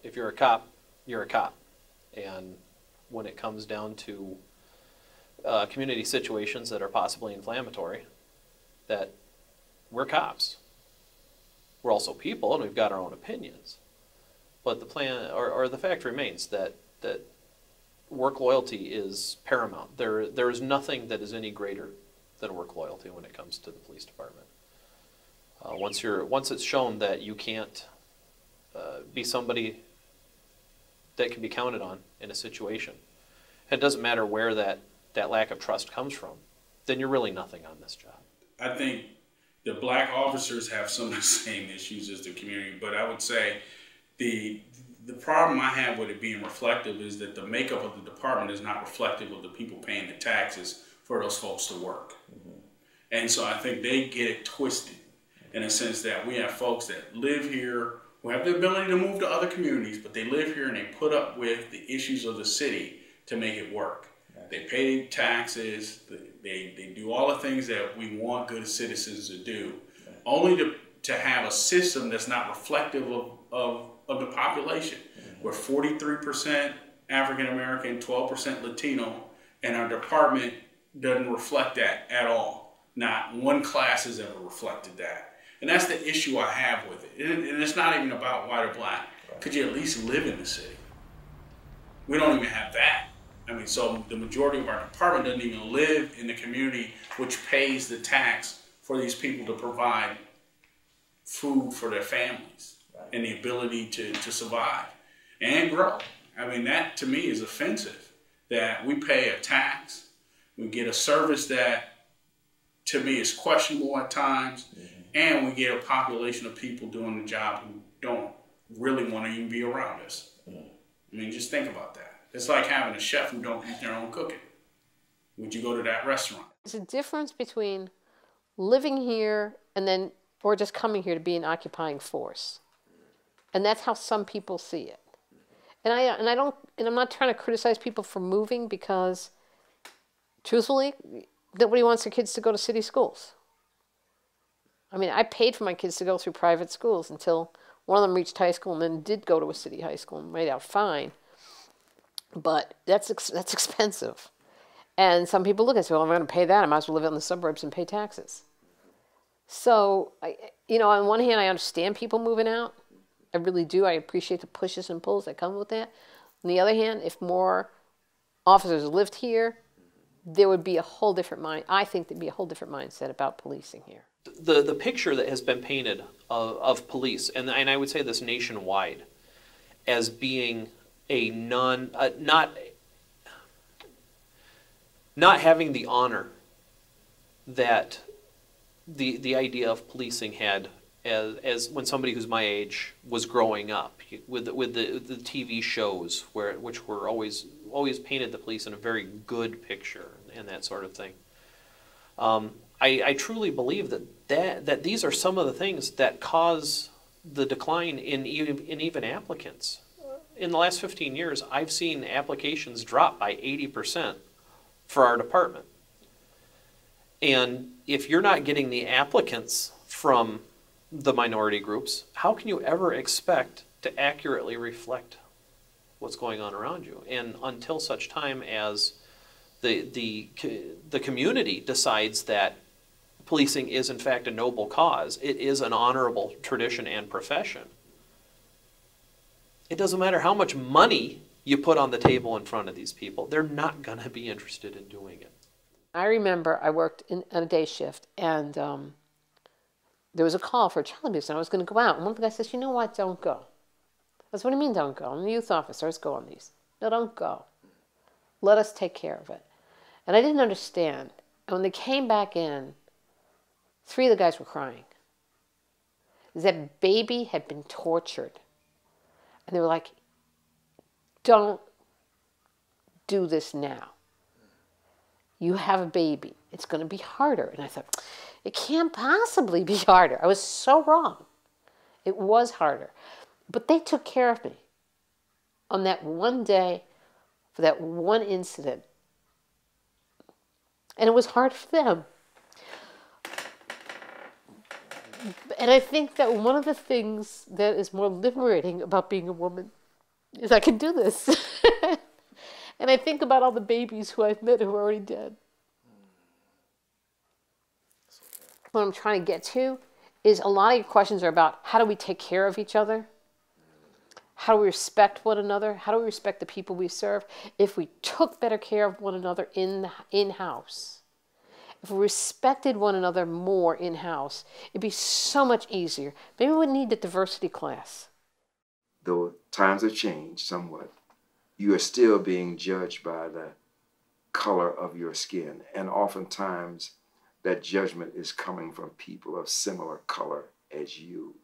if you're a cop, you're a cop. And when it comes down to community situations that are possibly inflammatory, that we're cops. We're also people, and we've got our own opinions. But the plan, or the fact remains that work loyalty is paramount. There is nothing that is any greater than work loyalty when it comes to the police department. Once it's shown that you can't be somebody that can be counted on in a situation, and it doesn't matter where that lack of trust comes from, then you're really nothing on this job. I think the black officers have some of the same issues as the community, but I would say the problem I have with it being reflective is that the makeup of the department is not reflective of the people paying the taxes for those folks to work. Mm-hmm. And so I think they get it twisted in a sense that we have folks that live here who have the ability to move to other communities, but they live here and they put up with the issues of the city to make it work. Right. They pay taxes, they do all the things that we want good citizens to do, right, only to have a system that's not reflective of the population. Mm-hmm. We're 43% African American, 12% Latino, and our department doesn't reflect that at all. Not one class has ever reflected that. And that's the issue I have with it. And it's not even about white or black. Right. Could you at least live in the city? We don't even have that. I mean, so the majority of our department doesn't even live in the community which pays the tax for these people to provide food for their families, right, and the ability to survive and grow. I mean, that to me is offensive, that we pay a tax, we get a service that to me is questionable at times, mm-hmm, and we get a population of people doing the job who don't really want to even be around us. Mm-hmm. I mean, just think about that. It's like having a chef who don't eat their own cooking. Would you go to that restaurant? There's a difference between living here or just coming here to be an occupying force. And that's how some people see it. And I'm not trying to criticize people for moving because, truthfully, nobody wants their kids to go to city schools. I mean, I paid for my kids to go through private schools until one of them reached high school and then did go to a city high school and made out fine. But that's expensive. And some people look and say, well, I'm going to pay that. I might as well live in the suburbs and pay taxes. So, on one hand, I understand people moving out. I really do. I appreciate the pushes and pulls that come with that. On the other hand, if more officers lived here, there would be a whole different I think there'd be a whole different mindset about policing here. The picture that has been painted of police, and I would say this nationwide, as being a not having the honor that the idea of policing had as when somebody who's my age was growing up with the TV shows which were always painted the police in a very good picture and that sort of thing. I truly believe that these are some of the things that cause the decline in even applicants. In the last 15 years, I've seen applications drop by 80% for our department. And if you're not getting the applicants from the minority groups, how can you ever expect to accurately reflect what's going on around you? And until such time as the community decides that policing is in fact a noble cause, it is an honorable tradition and profession, it doesn't matter how much money you put on the table in front of these people, they're not going to be interested in doing it. I remember I worked on a day shift, and there was a call for a child abuse, and I was going to go out. And one of the guys says, "You know what, don't go." I said, "What do you mean don't go? I'm a youth officer, let's go on these." "No, don't go. Let us take care of it." And I didn't understand. And when they came back in, 3 of the guys were crying. That baby had been tortured. And they were like, "Don't do this now. You have a baby. It's going to be harder." And I thought, it can't possibly be harder. I was so wrong. It was harder. But they took care of me on that one day for that one incident. And it was hard for them. And I think that one of the things that is more liberating about being a woman is I can do this. And I think about all the babies who I've met who are already dead. What I'm trying to get to is a lot of your questions are about how do we take care of each other? How do we respect one another? How do we respect the people we serve? If we took better care of one another in-house, if we respected one another more in-house, it'd be so much easier. Maybe we wouldn't need the diversity class. Though times have changed somewhat, you are still being judged by the color of your skin. And oftentimes that judgment is coming from people of similar color as you.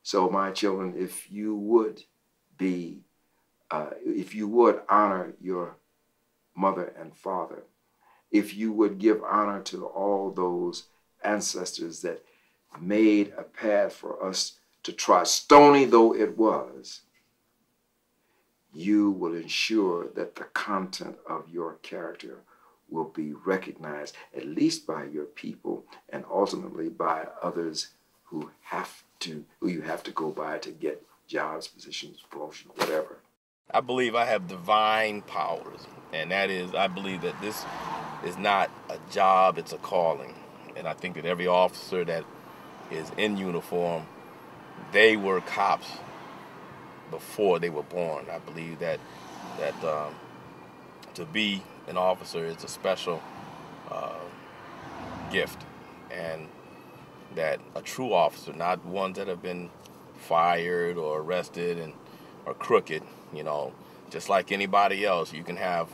So my children, if you would honor your mother and father, if you would give honor to all those ancestors that made a path for us to trot, stony though it was, you will ensure that the content of your character will be recognized, at least by your people and ultimately by others who you have to go by to get jobs, positions, promotion, whatever. I believe I have divine powers, and that is, I believe that this is not a job, it's a calling. And I think that every officer that is in uniform, they were cops before they were born. I believe that to be an officer is a special gift, and that a true officer, not ones that have been fired or arrested and are crooked, you know, just like anybody else. You can have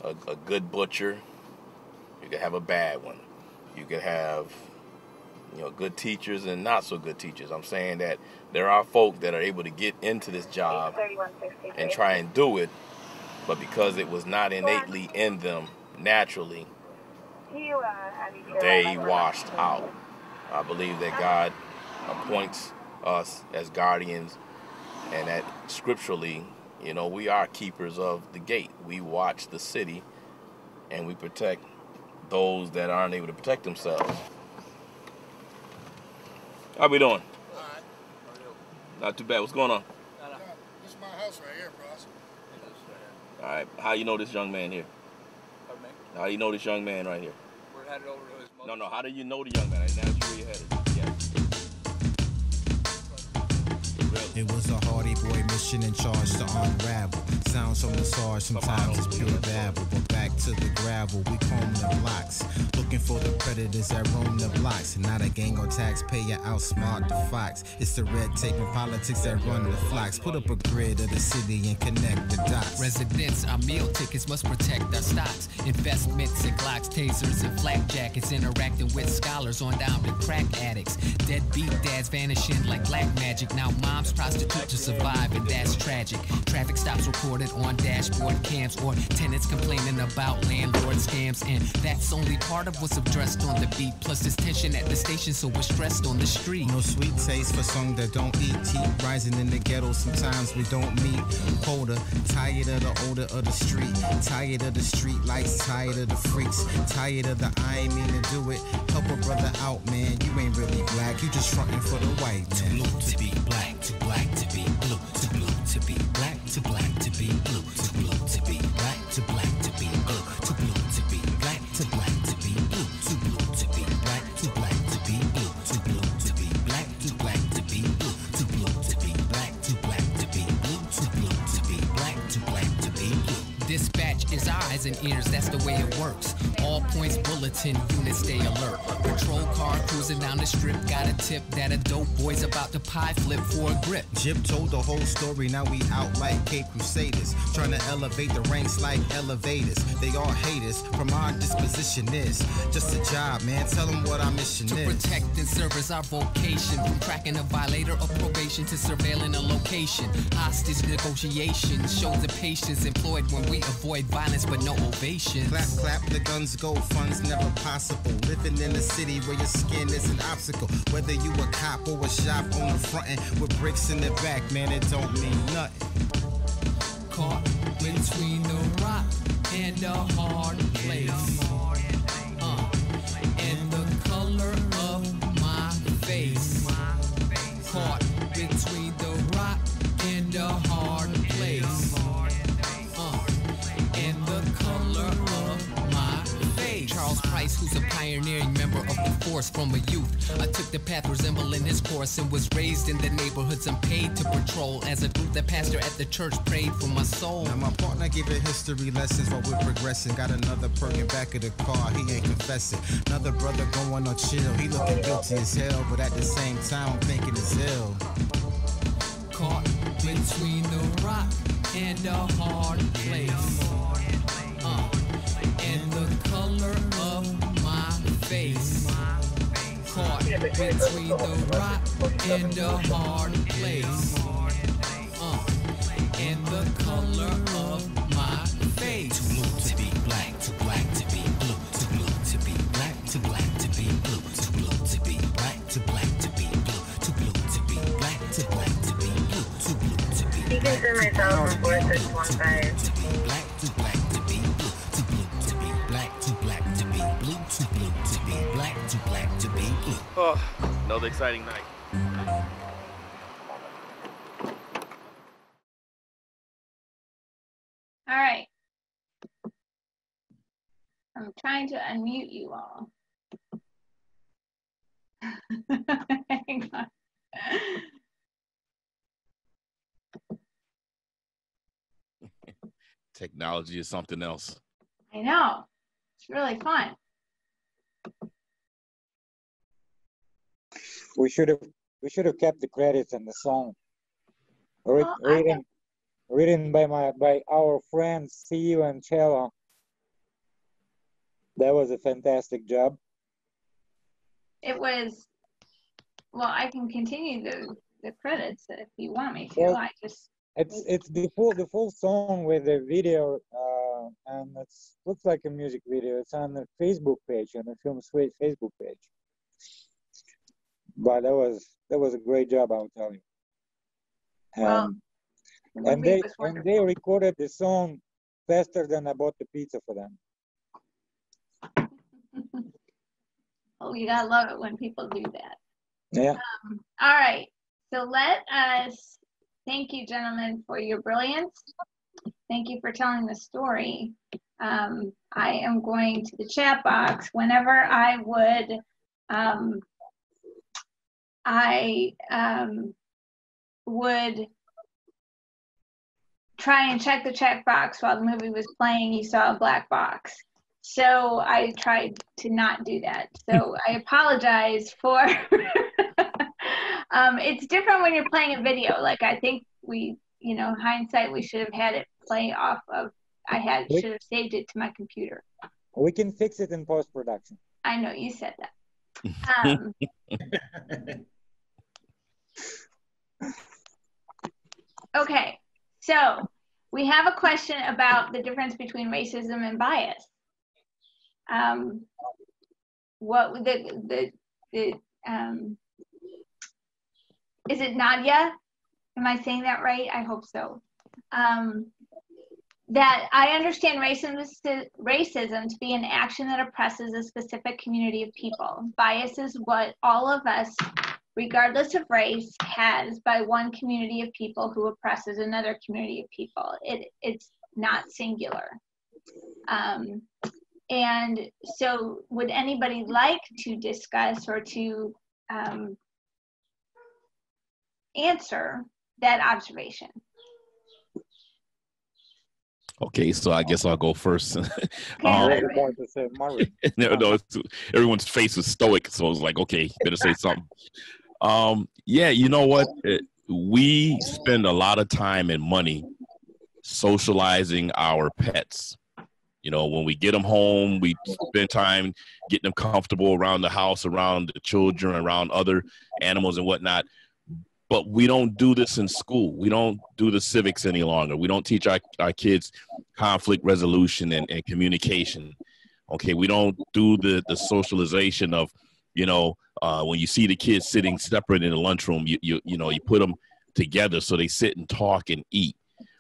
a good butcher, you can have a bad one, you can have, you know, good teachers and not so good teachers. I'm saying that there are folk that are able to get into this job and try and do it, but because it was not innately in them naturally, they washed out. I believe that God appoints us as guardians, and that scripturally, you know, we are keepers of the gate. We watch the city and we protect those that aren't able to protect themselves. How we doing? All right. Not too bad. What's going on? This is my house right here, boss. All right. How you know this young man here? Pardon me? How you know this young man right here? We're headed over to his mother. No. How do you know the young man? I didn't ask you where you headed. Yeah. It was a hardy boy mission and charge to unravel. Sounds from the sarge, sometimes it's pure babble. But back to the gravel, we comb the blocks. Looking for the predators that roam the blocks. Not a gang or taxpayer outsmart the fox. It's the red tape and politics that run the flocks. Put up a grid of the city and connect the dots. Residents, our meal tickets must protect our stocks. Investments and Glocks, tasers and flak jackets. Interacting with scholars on down to crack addicts. Deadbeat dads vanishing like black magic. Now moms prostitute to survive, and that's tragic. Traffic stops recorded on dashboard cams, or tenants complaining about landlord scams. And that's only part of what's addressed on the beat. Plus there's tension at the station, so we're stressed on the street. No sweet taste for some that don't eat. Heat rising in the ghetto, sometimes we don't meet. Colder, tired of the odor of the street. Tired of the street lights, tired of the freaks. Tired of the I ain't mean to do it. Help a brother out, man, you ain't really black. You just frontin' for the white man. Too blue to be black, too black to be blue. Too blue to be black, too black to be blue. Too blue to be black, too black to be blue. Too blue to be black, too black to be blue. Too blue to be black, too black to be blue. Too blue to be black, too black to be blue. Too blue to be black, too black to be blue. Too blue to be black, too black to be blue. Dispatch is eyes and ears, that's the way it works. All points bulletin, units stay alert. Patrol car cruising down the strip, got a tip that a dope boy's about to pie flip for a grip. Jib told the whole story, now we out like Cape Crusaders. Trying to elevate the ranks like elevators. They all hate us, from our disposition is just a job, man, tell them what our mission is. To protect and serve is our vocation. From tracking a violator of probation to surveilling a location. Hostage negotiations shows the patience employed when we avoid violence but no ovation. Clap, clap, the guns go, fun's never possible. Living in a city where your skin is an obstacle. Whether you a cop or a shop on the front end with bricks in the back, man, it don't mean nothing. Caught between the rock and a hard place. And the color of my face. Caught between the rock and a hard place. And the color of my face. Charles Price, who's a pioneering member of the force from a youth. I took the path resembling his course and was raised in the neighborhoods I'm paid to patrol. As a group, the pastor at the church prayed for my soul. Now my partner giving history lessons while we're progressing. Got another perk in back of the car, he ain't confessing. Another brother going on chill, he looking guilty as hell, but at the same time I'm thinking it's ill. Caught between the rock and a hard place. And the color of my face. Caught between the rock and a hard place. And the color of my face. Too blue to be black, too black to be blue. Too blue to be black, too black to be blue. Too blue to be black, too black to be blue. Too blue to be black, too black to be blue. Too blue to be black, too black to be blue. Too black to be blue. Too blue to be black, too black to be blue. Too blue to be black, too black to be blue. Oh, another exciting night. All right. I'm trying to unmute you all. Hang on. Technology is something else. I know. It's really fun. We should have kept the credits in the song. Written by our friends Steve and Cello. That was a fantastic job. It was. Well, I can continue the credits if you want me to. Well, I just. It's the full song with the video, and it looks like a music video. It's on the Facebook page, on the film's Facebook page. But that was a great job, I'll tell you. And they recorded the song faster than I bought the pizza for them. Oh, you gotta love it when people do that. Yeah. All right. So let us thank you, gentlemen, for your brilliance. Thank you for telling the story. I am going to the chat box. Whenever I would try and check the checkbox while the movie was playing, you saw a black box. So I tried to not do that. So I apologize for, it's different when you're playing a video. Like I think we, you know, hindsight, we should have had it play off of, should have saved it to my computer. We can fix it in post-production. I know, you said that. Okay, so we have a question about the difference between racism and bias. What is it Nadia? Am I saying that right? I hope so. That I understand racism to be an action that oppresses a specific community of people. Bias is what all of us, regardless of race, has by one community of people who oppresses another community of people. It's not singular. And so would anybody like to discuss or to answer that observation? Okay, so I guess I'll go first. Marvin. No, everyone's face was stoic, so I was like, okay, better say something. Yeah, you know what? We spend a lot of time and money socializing our pets. You know, when we get them home, we spend time getting them comfortable around the house, around the children, around other animals and whatnot. But we don't do this in school. We don't do the civics any longer. We don't teach our kids conflict resolution and communication. Okay, we don't do the socialization of, you know, when you see the kids sitting separate in the lunchroom, you put them together so they sit and talk and eat.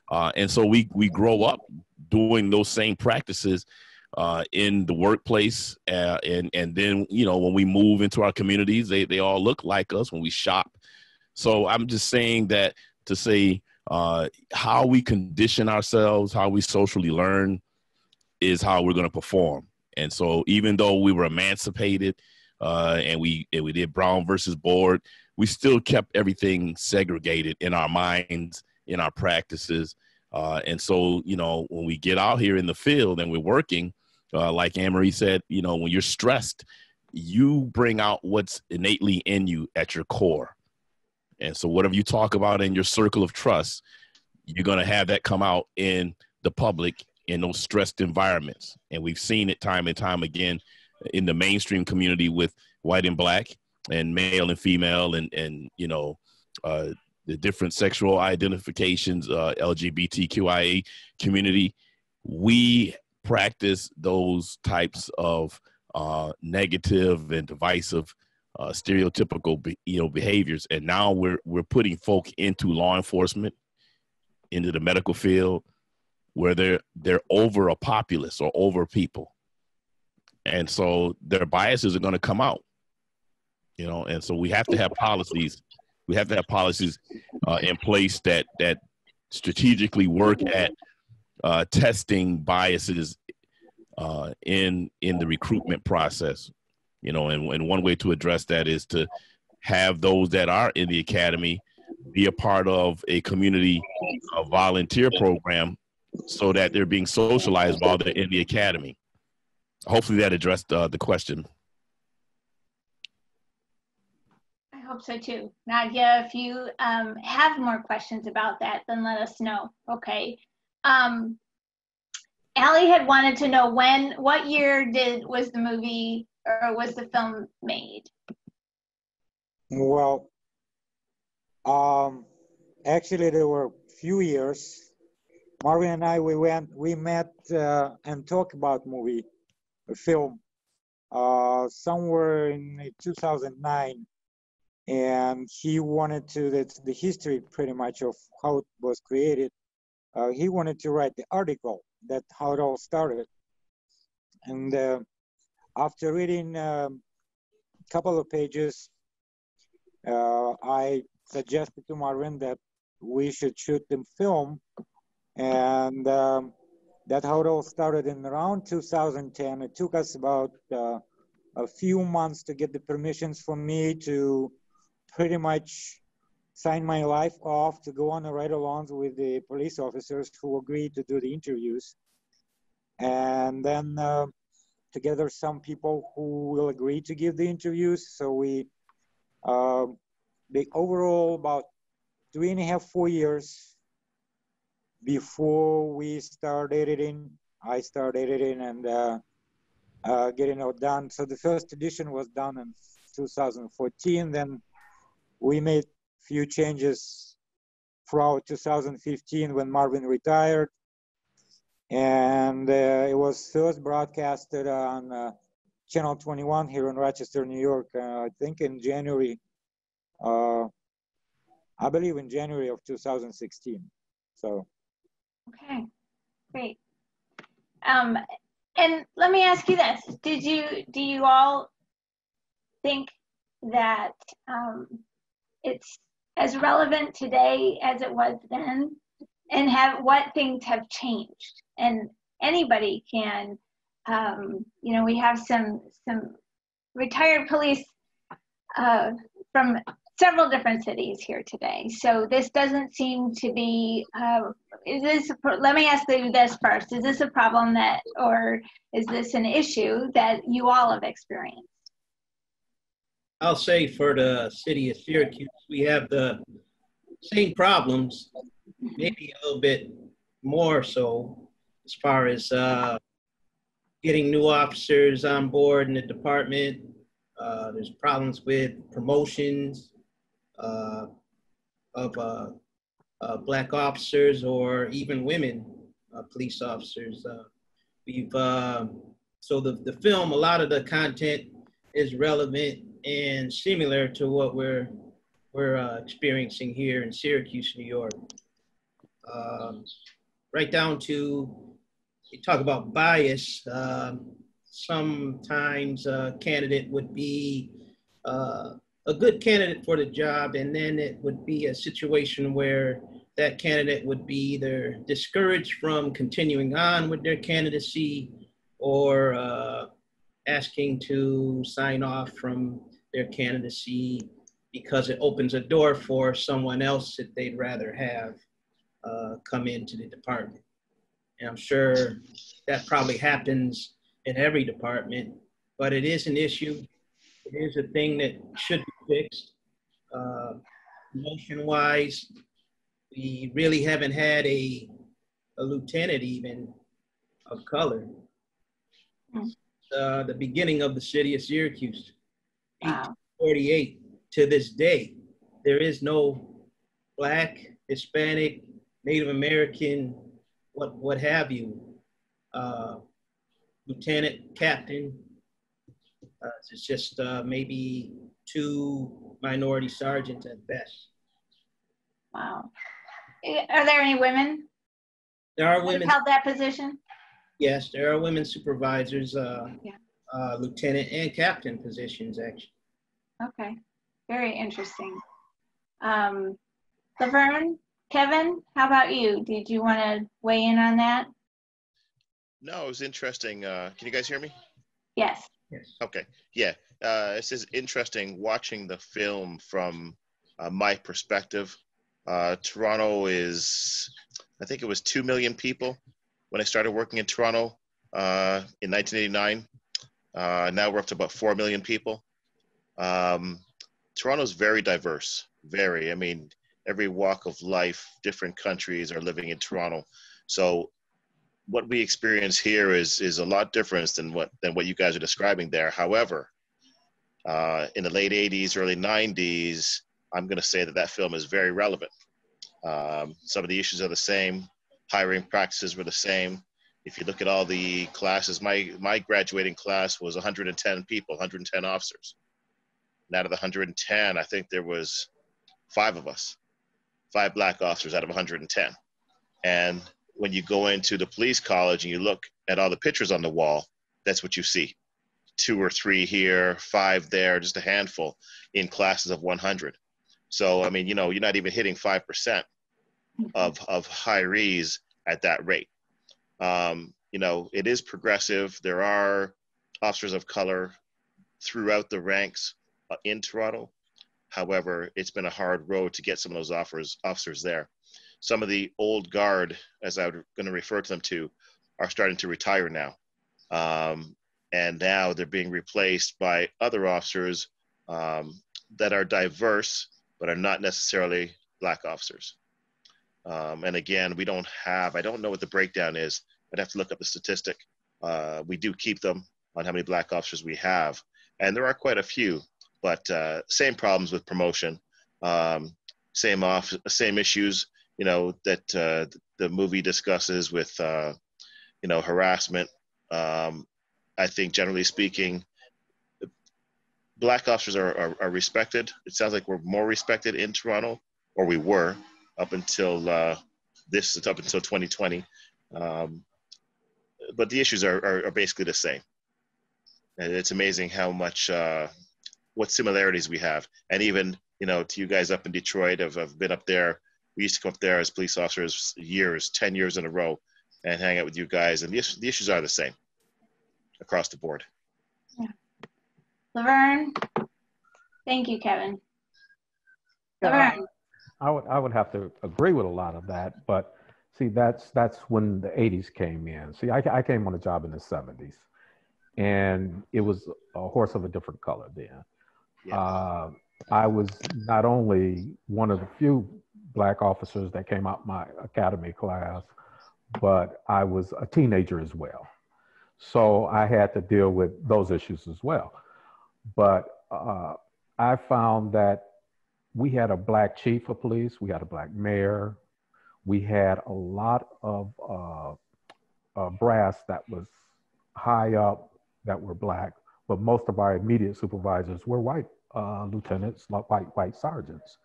And so we grow up doing those same practices in the workplace. And then, you know, when we move into our communities, they all look like us when we shop. So I'm just saying that to say how we condition ourselves, how we socially learn is how we're going to perform. And so even though we were emancipated and we did Brown versus Board, we still kept everything segregated in our minds, in our practices. And so, you know, when we get out here in the field and we're working, like Anne-Marie said, you know, when you're stressed, you bring out what's innately in you at your core. And so whatever you talk about in your circle of trust, you're going to have that come out in the public in those stressed environments. And we've seen it time and time again in the mainstream community with white and black and male and female and you know, the different sexual identifications, LGBTQIA community. We practice those types of negative and divisive stereotypical behaviors, and now we're putting folk into law enforcement, into the medical field, where they're over a populace or over people, and so their biases are going to come out, you know. And so we have to have policies. We have to have policies in place that strategically work at testing biases in the recruitment process. You know, and one way to address that is to have those that are in the academy be a part of a community volunteer program so that they're being socialized while they're in the academy. Hopefully that addressed the question. I hope so too. Nadia, if you have more questions about that, then let us know, okay? Allie had wanted to know what year was the movie or was the film made? Well, actually there were a few years. Marvin and I, we met and talked about a film, somewhere in 2009. And he wanted to, that's the history pretty much of how it was created. He wanted to write the article, that how it all started. And after reading a couple of pages, I suggested to Marvin that we should shoot the film. And that's how it all started in around 2010. It took us about a few months to get the permissions from me to pretty much signed my life off to go on the ride-alongs with the police officers who agreed to do the interviews. And then together some people who will agree to give the interviews. So we, the overall about 3.5, 4 years before we start editing, I start editing and getting it done. So the first edition was done in 2014. Then we made few changes throughout 2015 when Marvin retired. And it was first broadcasted on Channel 21 here in Rochester, New York, I think in January, I believe in January of 2016. So. Okay, great. And let me ask you this: do you all think that it's as relevant today as it was then, and what things have changed? And anybody can, you know, we have some retired police from several different cities here today. So this doesn't seem to be, let me ask you this first. Is this a problem that, or is this an issue that you all have experienced? I'll say for the city of Syracuse, we have the same problems, maybe a little bit more so, as far as getting new officers on board in the department. There's problems with promotions of Black officers or even women police officers. So the film, a lot of the content is relevant and similar to what we're experiencing here in Syracuse, New York. Right down to, we talk about bias. Sometimes a candidate would be a good candidate for the job, and then it would be a situation where that candidate would be either discouraged from continuing on with their candidacy or asking to sign off from their candidacy because it opens a door for someone else that they'd rather have come into the department. And I'm sure that probably happens in every department, but it is an issue. It is a thing that should be fixed. Promotion-wise, we really haven't had a lieutenant even of color. The beginning of the city of Syracuse, 1848 to this day, there is no Black, Hispanic, Native American, what have you, lieutenant, captain. It's just maybe 2 minority sergeants at best. Wow. Are there any women? There are women. Held that position? Yes, there are women supervisors, lieutenant and captain positions, actually. Okay, very interesting. LaVern, Kevin, how about you? Did you want to weigh in on that? No, it was interesting. Can you guys hear me? Yes. Yes. Okay. Yeah. This is interesting watching the film from my perspective. Toronto is, I think it was 2 million people when I started working in Toronto in 1989. Now we're up to about 4 million people. Toronto's very diverse, very. I mean, every walk of life, different countries are living in Toronto. So what we experience here is a lot different than what you guys are describing there. However, in the late 80s, early 90s, I'm going to say that film is very relevant. Some of the issues are the same. Hiring practices were the same. If you look at all the classes, my graduating class was 110 people, 110 officers. And out of the 110, I think there was 5 of us, 5 Black officers out of 110. And when you go into the police college and you look at all the pictures on the wall, that's what you see. 2 or 3 here, 5 there, just a handful in classes of 100. So, I mean, you know, you're not even hitting 5% of hirees at that rate. You know, it is progressive. There are officers of color throughout the ranks in Toronto. However, it's been a hard road to get some of those officers there. Some of the old guard, as I'm going to refer to them to, are starting to retire now. And now they're being replaced by other officers that are diverse, but are not necessarily Black officers. And again, I don't know what the breakdown is. I'd have to look up the statistic. We do keep them on how many Black officers we have. And there are quite a few, but same problems with promotion, same issues, that the movie discusses with, harassment. I think generally speaking, Black officers are respected. It sounds like we're more respected in Toronto, or we were up until 2020. But the issues are basically the same. And it's amazing how much, what similarities we have. And even, to you guys up in Detroit, I've been up there. We used to come up there as police officers 10 years in a row and hang out with you guys. And the issues are the same across the board. Yeah. LaVern, thank you, Kevin. LaVern. I would have to agree with a lot of that, but see, that's when the 80s came in. See, I came on a job in the 70s, and it was a horse of a different color then. Yeah. I was not only one of the few Black officers that came out my academy class, but I was a teenager as well. So I had to deal with those issues as well. But I found that we had a Black chief of police, we had a Black mayor, we had a lot of brass that was high up that were Black, but most of our immediate supervisors were white lieutenants, white sergeants.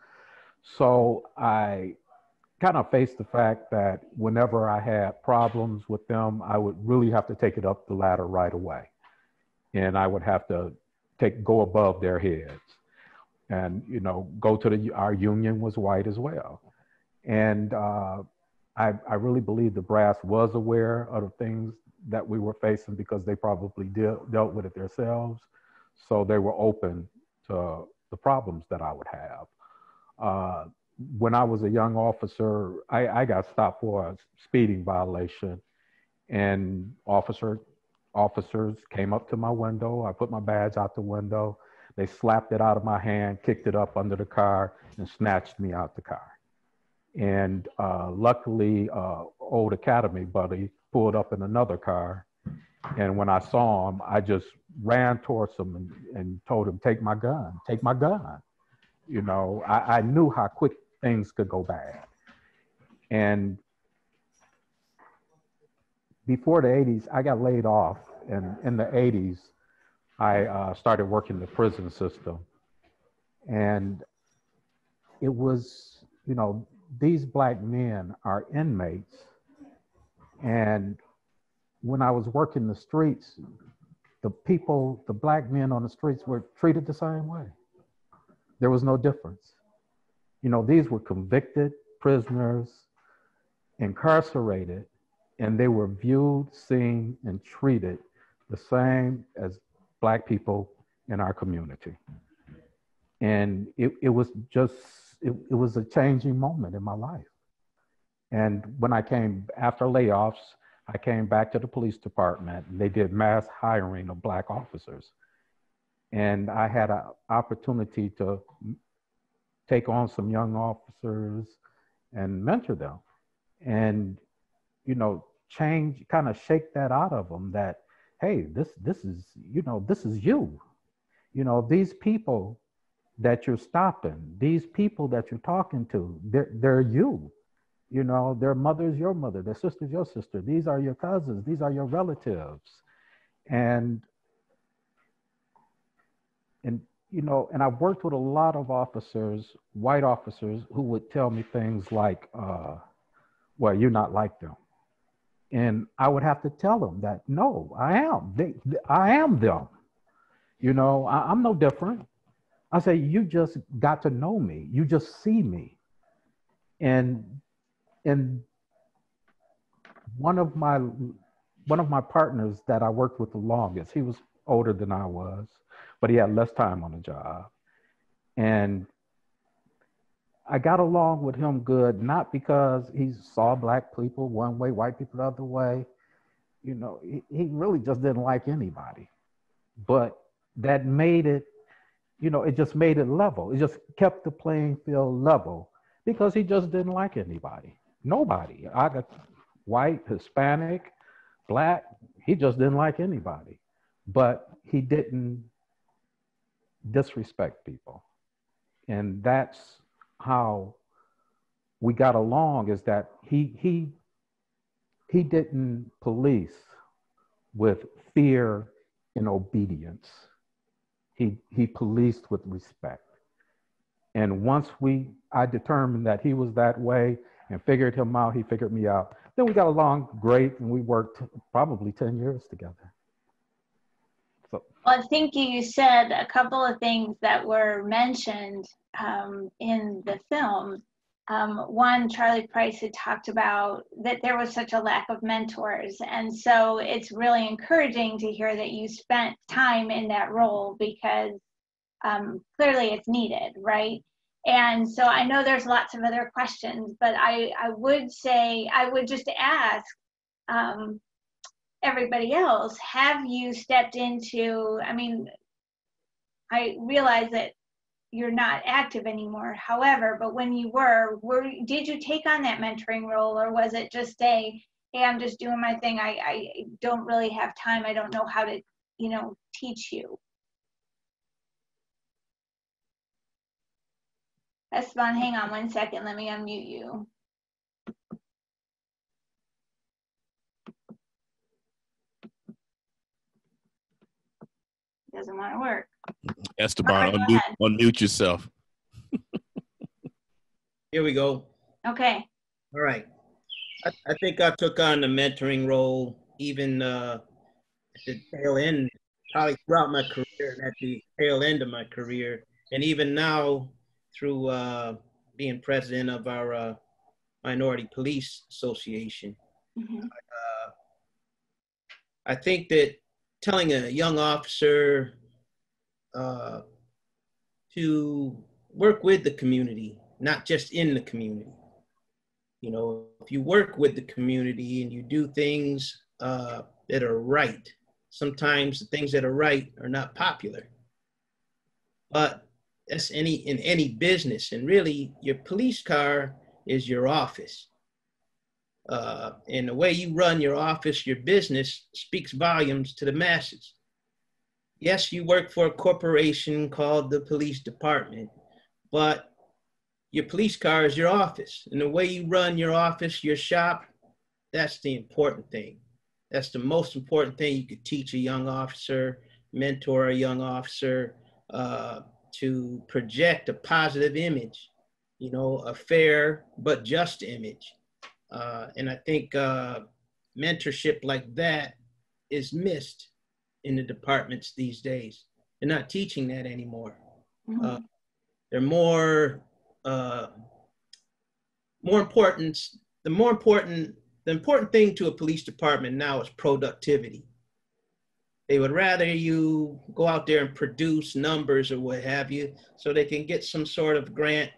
So I kind of faced the fact that whenever I had problems with them, I would really have to take it up the ladder right away. And I would have to go above their heads and, go to our union was white as well. And I really believe the brass was aware of the things that we were facing because they probably dealt with it themselves. So they were open to the problems that I would have. When I was a young officer, I got stopped for a speeding violation, and officers came up to my window. I put my badge out the window. They slapped it out of my hand, kicked it up under the car, and snatched me out the car. And luckily, old academy buddy pulled up in another car. And when I saw him, I just ran towards him and told him, take my gun, take my gun. I knew how quick things could go bad. And before the 80s, I got laid off. And in the 80s, I started working the prison system. And it was, these Black men are inmates. And when I was working the streets, the Black men on the streets were treated the same way. There was no difference. These were convicted prisoners, incarcerated, and they were viewed, seen, and treated the same as Black people in our community. And it was a changing moment in my life. And when I came after layoffs, I came back to the police department, and they did mass hiring of Black officers. And I had an opportunity to take on some young officers and mentor them and, shake that out of them that, hey, this is you. These people that you're stopping, these people that you're talking to, they're you. Their mother's your mother, their sister's your sister. These are your cousins, these are your relatives. And I've worked with a lot of officers, white officers, who would tell me things like, well, you're not like them. And I would have to tell them that, no, I am. I am them. I'm no different. I say, you just got to know me. You just see me. And one of my partners that I worked with the longest, he was older than I was, but he had less time on the job. And I got along with him good, not because he saw black people one way, white people the other way. You know, he really just didn't like anybody. But that made it, you know, it just made it level. It just kept the playing field level because he just didn't like anybody. Nobody. I got white, Hispanic, black. He just didn't like anybody. But he didn't disrespect people. And that's how we got along, is that he didn't police with fear and obedience. He policed with respect. And once I determined that he was that way and figured him out, he figured me out, then we got along great, and we worked probably 10 years together. So. Well, I think you said a couple of things that were mentioned in the film. One, Charlie Price had talked about that there was such a lack of mentors. And so it's really encouraging to hear that you spent time in that role, because clearly it's needed, right? And so I know there's lots of other questions, but I would say, I would just ask everybody else, have you stepped into, I mean, I realize that you're not active anymore. However, but when you were, did you take on that mentoring role, or was it just hey, I'm just doing my thing. I don't really have time. I don't know how to, you know, teach you. Esteban, hang on 1 second. Let me unmute you. Doesn't want to work. Esteban, right, unmute yourself. Here we go. Okay. All right. I think I took on the mentoring role even at the tail end, probably throughout my career and at the tail end of my career. And even now through being president of our Minority Police Association. Mm-hmm. I think that telling a young officer to work with the community, not just in the community. You know, if you work with the community and you do things that are right, sometimes the things that are right are not popular. But that's in any business, and really your police car is your office. And the way you run your office, your business, speaks volumes to the masses. Yes, you work for a corporation called the police department, but your police car is your office. And the way you run your office, your shop, that's the important thing. That's the most important thing you could teach a young officer, mentor a young officer, to project a positive image, you know, a fair but just image. And I think mentorship like that is missed in the departments these days. They're not teaching that anymore. Mm-hmm. They're more important. The important thing to a police department now is productivity. They would rather you go out there and produce numbers or what have you, so they can get some sort of grant,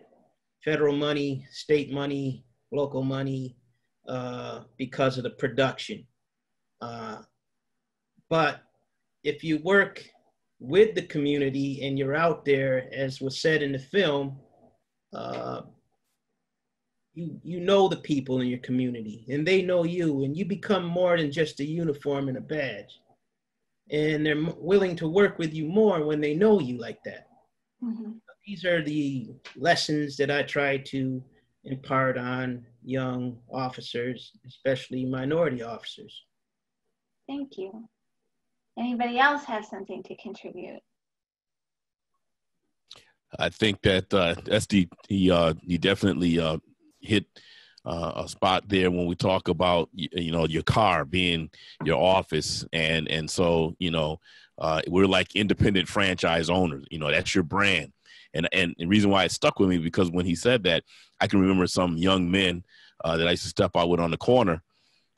federal money, state money, local money, because of the production. But if you work with the community and you're out there, as was said in the film, you know the people in your community and they know you, and you become more than just a uniform and a badge. And they're willing to work with you more when they know you like that. Mm-hmm. These are the lessons that I try to impart on young officers, especially minority officers. Thank you. Anybody else have something to contribute? I think that he definitely hit a spot there when we talk about, you know, your car being your office. And so, you know, we're like independent franchise owners, you know, that's your brand. And the reason why it stuck with me, because when he said that, I can remember some young men that I used to step out with on the corner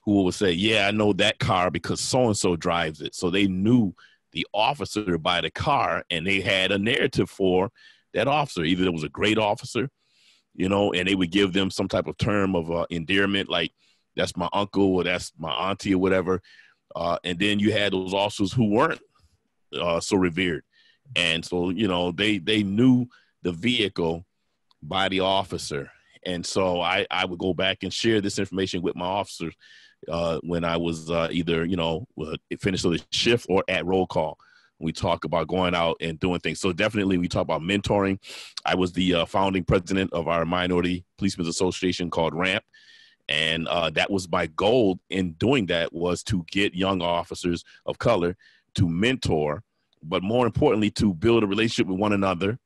who would say, yeah, I know that car because so-and-so drives it. So they knew the officer by the car, and they had a narrative for that officer. Either it was a great officer, you know, and they would give them some type of term of endearment, like that's my uncle or that's my auntie or whatever. And then you had those officers who weren't so revered. And so, you know, they knew the vehicle by the officer. And so I would go back and share this information with my officers when I was either, you know, finished the shift or at roll call. We talk about going out and doing things. So definitely we talk about mentoring. I was the founding president of our Minority Policemen's Association called RAMP. And that was my goal in doing that, was to get young officers of color to mentor, but more importantly, to build a relationship with one another,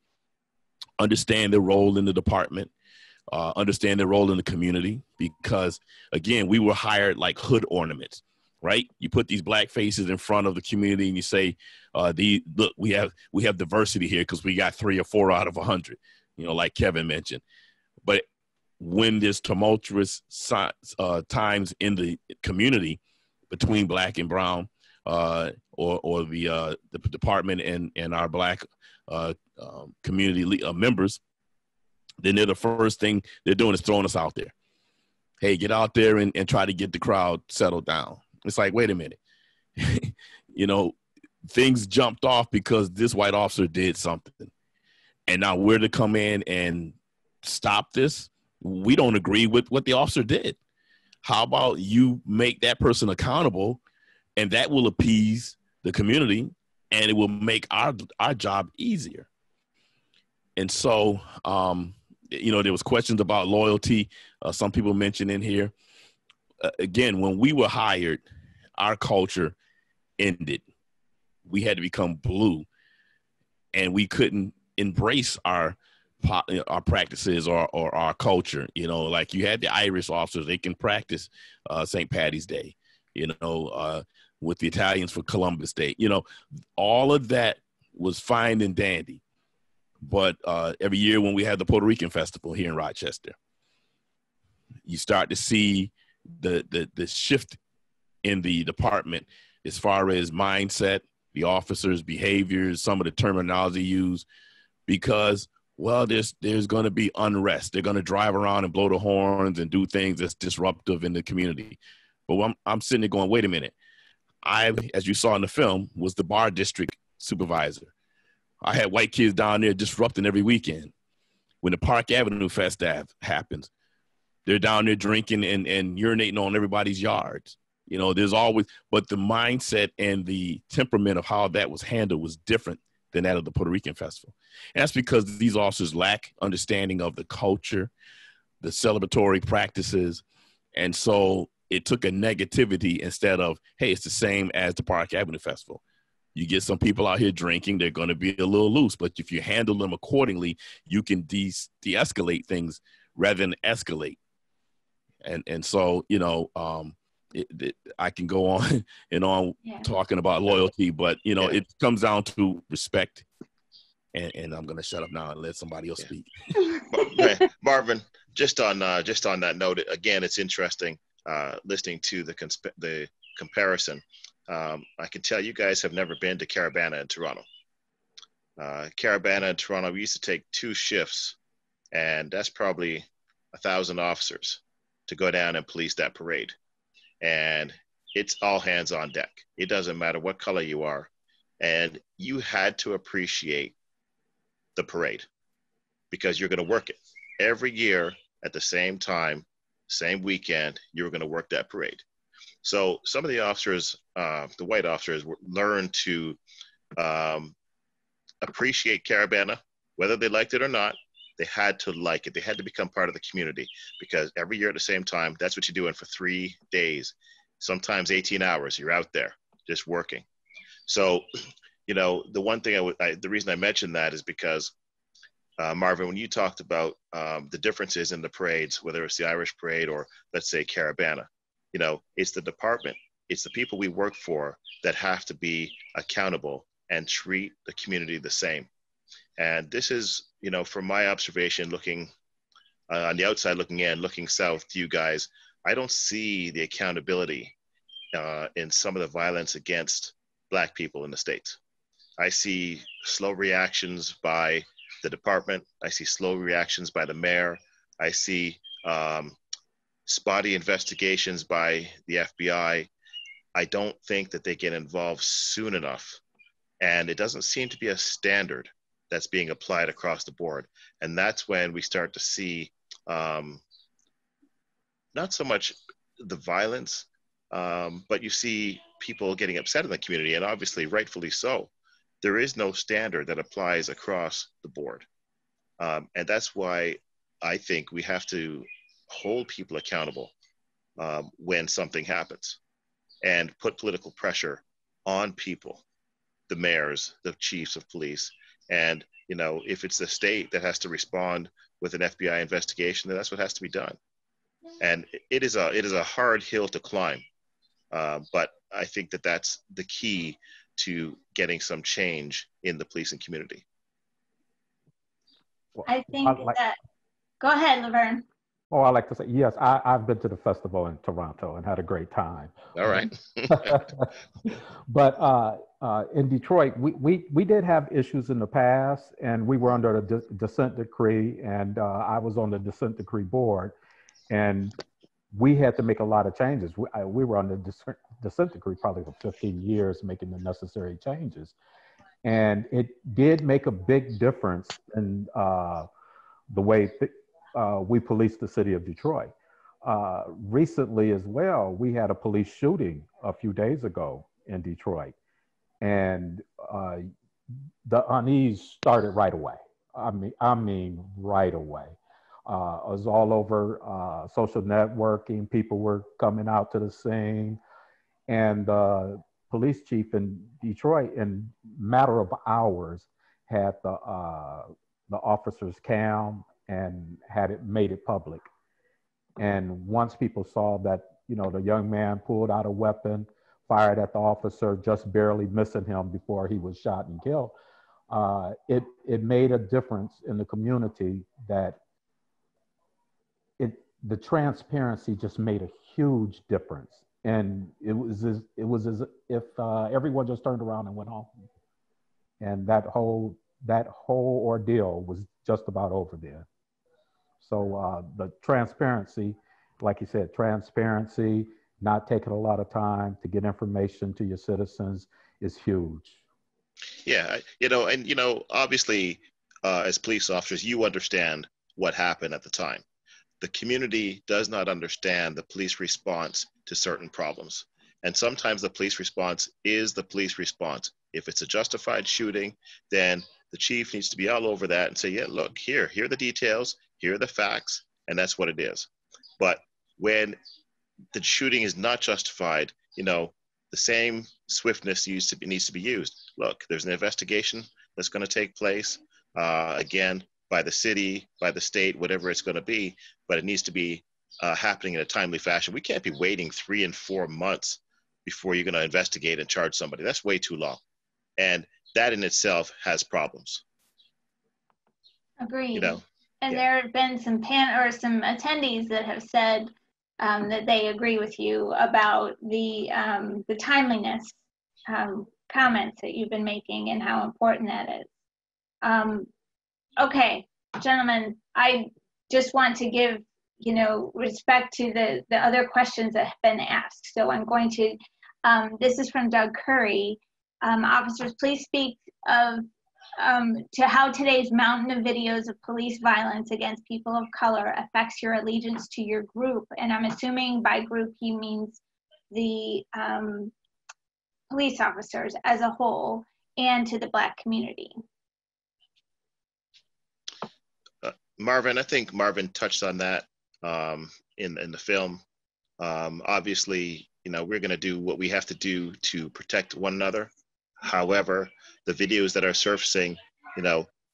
understand their role in the department, understand their role in the community. Because again, we were hired like hood ornaments, right? You put these black faces in front of the community and you say, look, we have diversity here because we got 3 or 4 out of 100, you know, like Kevin mentioned. But when there's tumultuous times in the community between black and brown, or the department and our black community members, then they're the first thing they're doing is throwing us out there. Hey, get out there and try to get the crowd settled down. It's like, wait a minute. You know, things jumped off because this white officer did something. And now we're to come in and stop this. We don't agree with what the officer did. How about you make that person accountable, and that will appease the community and it will make our job easier. And so, you know, there was questions about loyalty. Some people mentioned in here. Again, when we were hired, our culture ended. We had to become blue, and we couldn't embrace our practices or our culture. You know, like you had the Irish officers, they can practice St. Patty's Day, you know, with the Italians for Columbus Day. You know, all of that was fine and dandy. But every year when we had the Puerto Rican Festival here in Rochester, you start to see the shift in the department as far as mindset, the officers' behaviors, some of the terminology used, because, well, there's going to be unrest. They're going to drive around and blow the horns and do things that's disruptive in the community. But I'm sitting there going, wait a minute. I, as you saw in the film, was the bar district supervisor. I had white kids down there disrupting every weekend. When the Park Avenue Fest happens, they're down there drinking and urinating on everybody's yards. You know, there's always, but the mindset and the temperament of how that was handled was different than that of the Puerto Rican Festival. And that's because these officers lack understanding of the culture, the celebratory practices. And so it took a negativity instead of, hey, it's the same as the Park Avenue Festival. You get some people out here drinking, they're going to be a little loose, but if you handle them accordingly, you can de-escalate things rather than escalate. And so, you know, I can go on and on talking about loyalty, but, you know, it comes down to respect. And I'm going to shut up now and let somebody else speak. Marvin, just on that note, again, it's interesting listening to the comparison. I can tell you guys have never been to Carabana in Toronto. Carabana in Toronto, we used to take 2 shifts, and that's probably 1,000 officers to go down and police that parade. And it's all hands on deck. It doesn't matter what color you are. And you had to appreciate the parade because you're going to work it. Every year at the same time, same weekend, you were going to work that parade. So some of the officers, the white officers, learned to appreciate Carabana, whether they liked it or not. They had to like it. They had to become part of the community because every year at the same time, that's what you're doing for 3 days, sometimes 18 hours. You're out there just working. So, you know, the one thing the reason I mentioned that is because, Marvin, when you talked about the differences in the parades, whether it's the Irish parade or let's say Carabana, you know, it's the department, it's the people we work for that have to be accountable and treat the community the same. And this is, you know, from my observation, looking on the outside, looking in, looking south to you guys, I don't see the accountability in some of the violence against Black people in the States. I see slow reactions by the department. I see slow reactions by the mayor. I see spotty investigations by the FBI. I don't think that they get involved soon enough. And it doesn't seem to be a standard that's being applied across the board. And that's when we start to see not so much the violence, but you see people getting upset in the community, and obviously rightfully so. There is no standard that applies across the board. And that's why I think we have to hold people accountable when something happens and put political pressure on people, the mayors, the chiefs of police. And, you know, if it's the state that has to respond with an FBI investigation, then that's what has to be done. And it is a hard hill to climb. But I think that that's the key to getting some change in the policing community. I think that, go ahead, LaVern. Oh, I like to say, yes, I've been to the festival in Toronto and had a great time. All right. But in Detroit, we did have issues in the past, and we were under a dissent decree, and I was on the dissent decree board, and we had to make a lot of changes. We were on the dissent decree probably for 15 years, making the necessary changes. And it did make a big difference in the way we police the city of Detroit. Recently as well, we had a police shooting a few days ago in Detroit. And the unease started right away. I mean right away. It was all over social networking. People were coming out to the scene. And the police chief in Detroit, in a matter of hours, had the officers cam and made it public. And once people saw that, you know, the young man pulled out a weapon, fired at the officer, just barely missing him before he was shot and killed, it made a difference in the community. That the transparency just made a huge difference. And it was as if everyone just turned around and went home. And that whole ordeal was just about over there. So the transparency, like you said, transparency, not taking a lot of time to get information to your citizens is huge. Yeah, obviously, as police officers, you understand what happened at the time. The community does not understand the police response to certain problems. And sometimes the police response is the police response. If it's a justified shooting, then the chief needs to be all over that and say, yeah, look, here are the details, here are the facts, and that's what it is. But when the shooting is not justified, the same swiftness needs to be used. Look, there's an investigation that's going to take place, again, by the city, by the state, whatever it's going to be, but it needs to be happening in a timely fashion. We can't be waiting 3 and 4 months before you're going to investigate and charge somebody. That's way too long. And that in itself has problems. Agreed. And there have been some attendees that have said that they agree with you about the timeliness comments that you've been making and how important that is. Okay, gentlemen, I just want to give, respect to the other questions that have been asked. So I'm going to, this is from Doug Curry. Officers, please speak to how today's mountain of videos of police violence against people of color affects your allegiance to your group. And I'm assuming by group he means the police officers as a whole and to the Black community. Marvin, I think Marvin touched on that in the film. Obviously, we're going to do what we have to do to protect one another. However, the videos that are surfacing,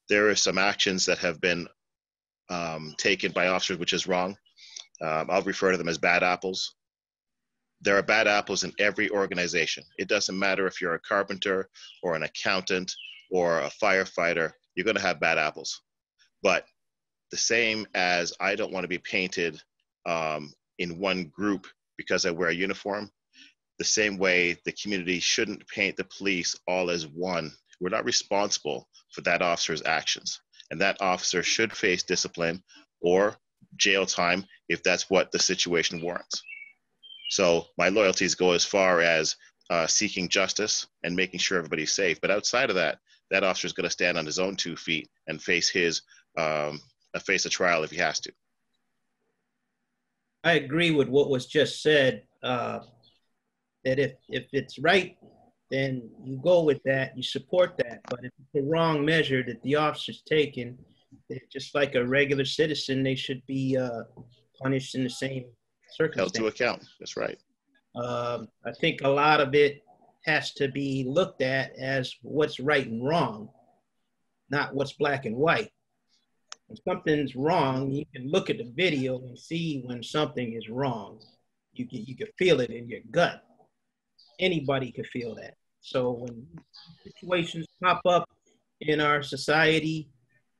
there are some actions that have been taken by officers, which is wrong. I'll refer to them as bad apples. There are bad apples in every organization. It doesn't matter if you're a carpenter or an accountant or a firefighter, you're going to have bad apples. But the same as I don't want to be painted in one group because I wear a uniform, the same way the community shouldn't paint the police all as one. We're not responsible for that officer's actions. And that officer should face discipline or jail time if that's what the situation warrants. So my loyalties go as far as seeking justice and making sure everybody's safe. But outside of that, that officer is going to stand on his own 2 feet and face face a trial if he has to. I agree with what was just said, that if it's right, then you go with that, you support that. But if it's the wrong measure that the officer's taken, just like a regular citizen, they should be punished in the same circumstance. Held to account, that's right. I think a lot of it has to be looked at as what's right and wrong, not what's black and white. When something's wrong, you can look at the video and see when something is wrong. You can feel it in your gut. Anybody can feel that. So when situations pop up in our society,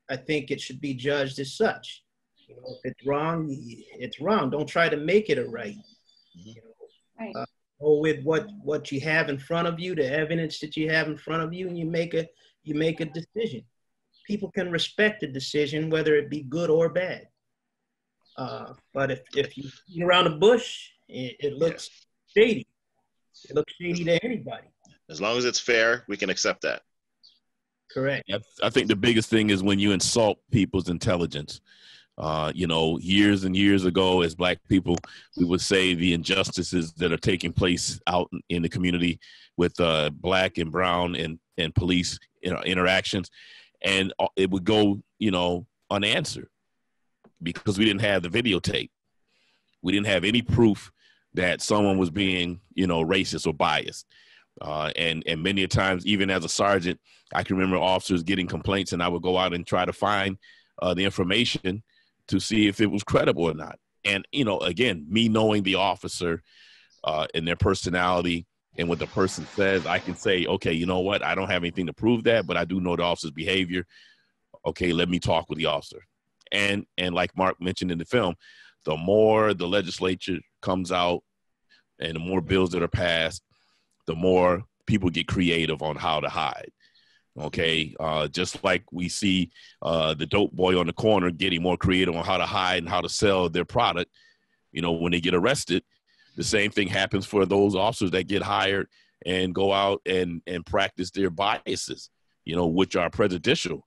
I think it should be judged as such. You know, if it's wrong, it's wrong. Don't try to make it a right. You know, right. Go with what you have in front of you, the evidence that you have in front of you, and you make a decision. People can respect the decision, whether it be good or bad. But if you beat around the bush, it looks shady. It looks shady to anybody. As long as it's fair, we can accept that. Correct. I think the biggest thing is when you insult people's intelligence. You know, years and years ago, as Black people, we would say the injustices that are taking place out in the community with Black and brown and police interactions, and it would go, you know, unanswered because we didn't have the videotape. We didn't have any proof that someone was being, you know, racist or biased. And many a times, even as a sergeant, I can remember officers getting complaints, and I would go out and try to find the information to see if it was credible or not. And, you know, again, me knowing the officer and their personality and what the person says, I can say, okay, you know what? I don't have anything to prove that, but I do know the officer's behavior. Okay, let me talk with the officer. And like Mark mentioned in the film, the more the legislature comes out and the more bills that are passed, the more people get creative on how to hide. Okay, just like we see the dope boy on the corner getting more creative on how to hide and how to sell their product, you know, when they get arrested, the same thing happens for those officers that get hired and go out and practice their biases, you know, which are prejudicial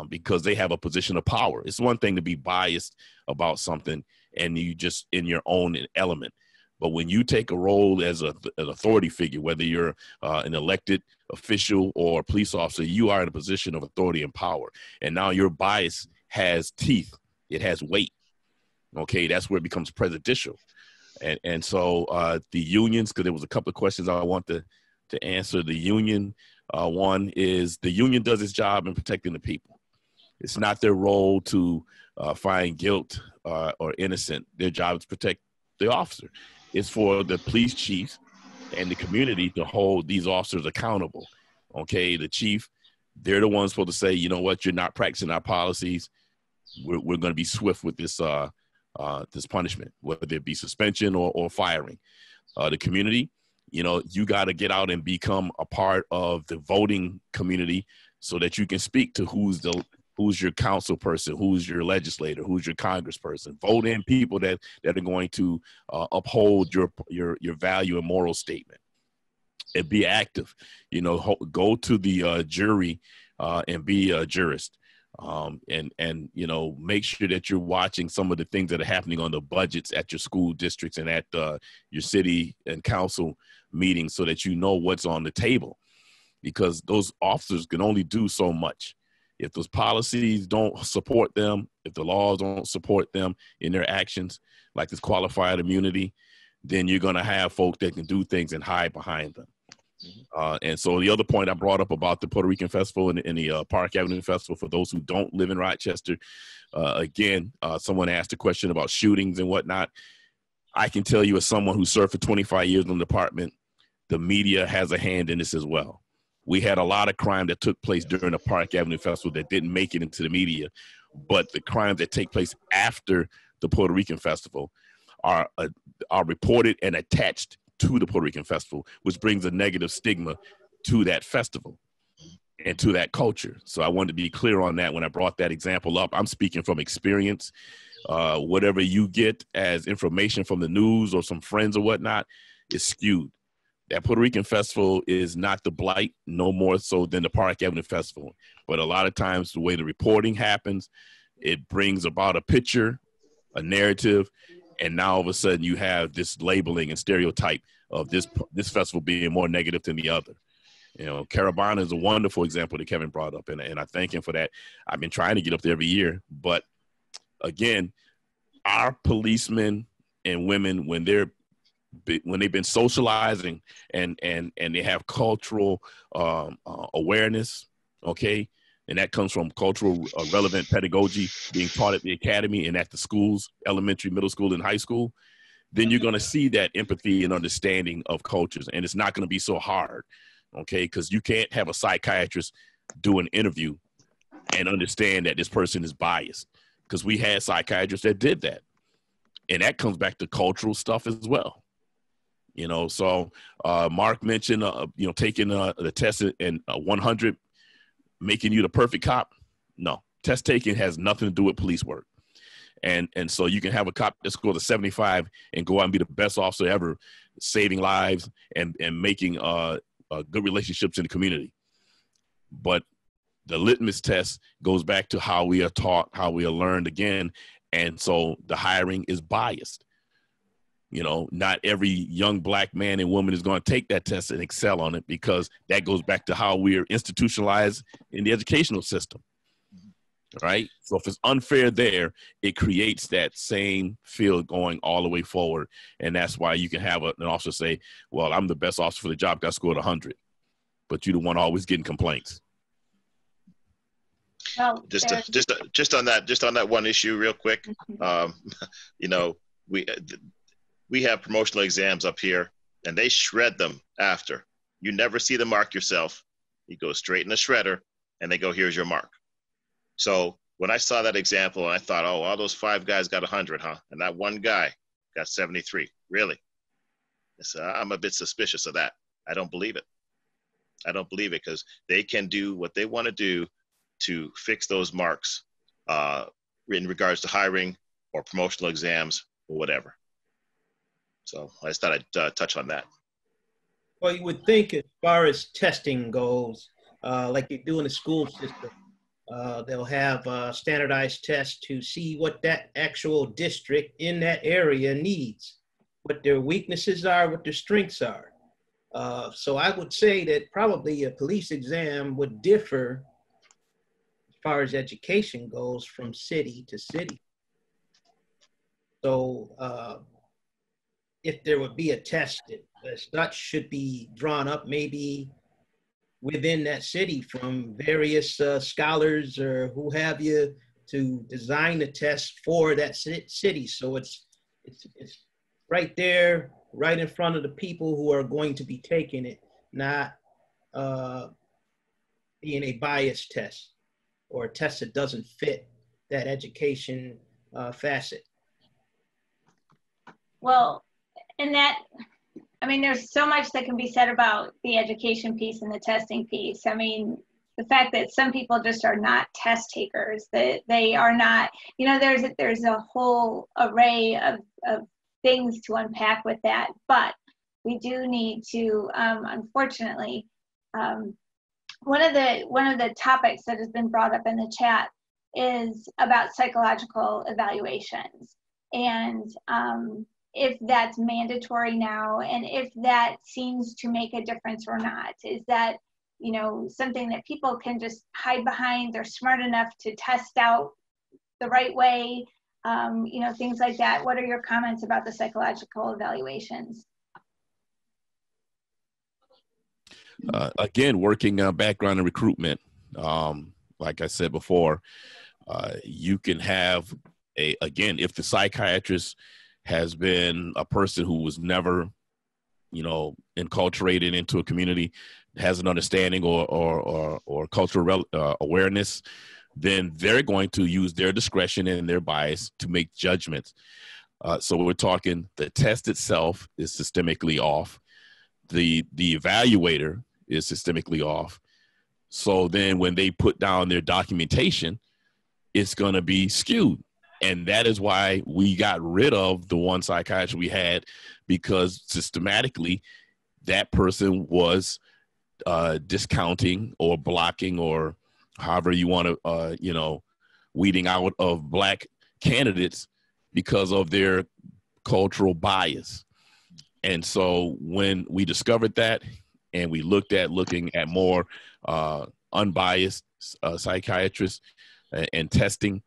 because they have a position of power. It's one thing to be biased about something and you just in your own element. But when you take a role as an authority figure, whether you're an elected official or a police officer, you are in a position of authority and power. And now your bias has teeth. It has weight. Okay, that's where it becomes prejudicial. And so the unions, because there was a couple of questions I want to answer. The union, one is the union does its job in protecting the people. It's not their role to find guilt or innocent. Their job is to protect the officer. It's for the police chiefs and the community to hold these officers accountable. Okay, the chief, they're the ones supposed to say, you know what, you're not practicing our policies. We're going to be swift with this this punishment, whether it be suspension or firing. The community, you know, you got to get out and become a part of the voting community so that you can speak to who's your council person, who's your legislator, who's your congressperson. Vote in people that are going to uphold your value and moral statement. And be active. You know, go to the jury and be a jurist. And you know, make sure that you're watching some of the things that are happening on the budgets at your school districts and at your city and council meetings so that you know what's on the table. Because those officers can only do so much. If those policies don't support them, if the laws don't support them in their actions, like this qualified immunity, then you're going to have folks that can do things and hide behind them. And so the other point I brought up about the Puerto Rican Festival and the Park Avenue Festival, for those who don't live in Rochester, again, someone asked a question about shootings and whatnot. I can tell you as someone who served for 25 years in the department, the media has a hand in this as well. We had a lot of crime that took place during the Park Avenue Festival that didn't make it into the media, but the crimes that take place after the Puerto Rican Festival are reported and attached to the Puerto Rican Festival, which brings a negative stigma to that festival and to that culture. So I wanted to be clear on that when I brought that example up. I'm speaking from experience. Whatever you get as information from the news or some friends or whatnot is skewed. That Puerto Rican festival is not the blight, no more so than the Park Avenue Festival. But a lot of times the way the reporting happens, it brings about a picture, a narrative, and now all of a sudden you have this labeling and stereotype of this festival being more negative than the other. You know, Caravana is a wonderful example that Kevin brought up, and I thank him for that. I've been trying to get up there every year, but again, our policemen and women, when they've been socializing and they have cultural awareness, okay, and that comes from cultural relevant pedagogy being taught at the academy and at the schools, elementary, middle school, and high school, then you're going to see that empathy and understanding of cultures, and it's not going to be so hard, okay, because you can't have a psychiatrist do an interview and understand that this person is biased, because we had psychiatrists that did that, and that comes back to cultural stuff as well. You know, so Mark mentioned, you know, taking the test and 100 making you the perfect cop. No, test taking has nothing to do with police work. And so you can have a cop that scores a 75 and go out and be the best officer ever, saving lives and making good relationships in the community. But the litmus test goes back to how we are taught, how we are learned again. And so the hiring is biased. You know, not every young black man and woman is going to take that test and excel on it, because that goes back to how we are institutionalized in the educational system, right? So if it's unfair there, it creates that same field going all the way forward. And that's why you can have an officer say, well, I'm the best officer for the job, I scored 100, but you're the one always getting complaints. Well, just on that one issue real quick, you know, we have promotional exams up here, and they shred them after. You never see the mark yourself. You go straight in the shredder, and they go, here's your mark. So when I saw that example, I thought, oh, all those 5 guys got 100, huh? And that one guy got 73. Really? So I'm a bit suspicious of that. I don't believe it. I don't believe it, because they can do what they want to do to fix those marks in regards to hiring or promotional exams or whatever. So I just thought I'd touch on that. Well, you would think as far as testing goes, like they do in the school system, they'll have standardized tests to see what that actual district in that area needs, what their weaknesses are, what their strengths are. So I would say that probably a police exam would differ as far as education goes from city to city. So if there would be a test that should be drawn up maybe within that city from various scholars or who have you to design the test for that city. So it's right there, right in front of the people who are going to be taking it, not being a biased test or a test that doesn't fit that education facet. Well, and that, I mean, there's so much that can be said about the education piece and the testing piece. I mean, the fact that some people just are not test takers, that they are not, you know, there's a whole array of things to unpack with that. But we do need to, unfortunately, one of the topics that has been brought up in the chat is about psychological evaluations. And if that's mandatory now, and if that seems to make a difference or not. Is that, you know, something that people can just hide behind? They're smart enough to test out the right way, you know, things like that. What are your comments about the psychological evaluations? Again, working on background and recruitment, like I said before, you can have again, if the psychiatrist has been a person who was never, you know, enculturated into a community, has an understanding or cultural awareness, then they're going to use their discretion and their bias to make judgments. So we're talking the test itself is systemically off. The evaluator is systemically off. So then when they put down their documentation, it's going to be skewed. And that is why we got rid of the one psychiatrist we had, because systematically that person was discounting or blocking, or however you want to, weeding out of black candidates because of their cultural bias. And so when we discovered that, and we looking at more unbiased psychiatrists and testing,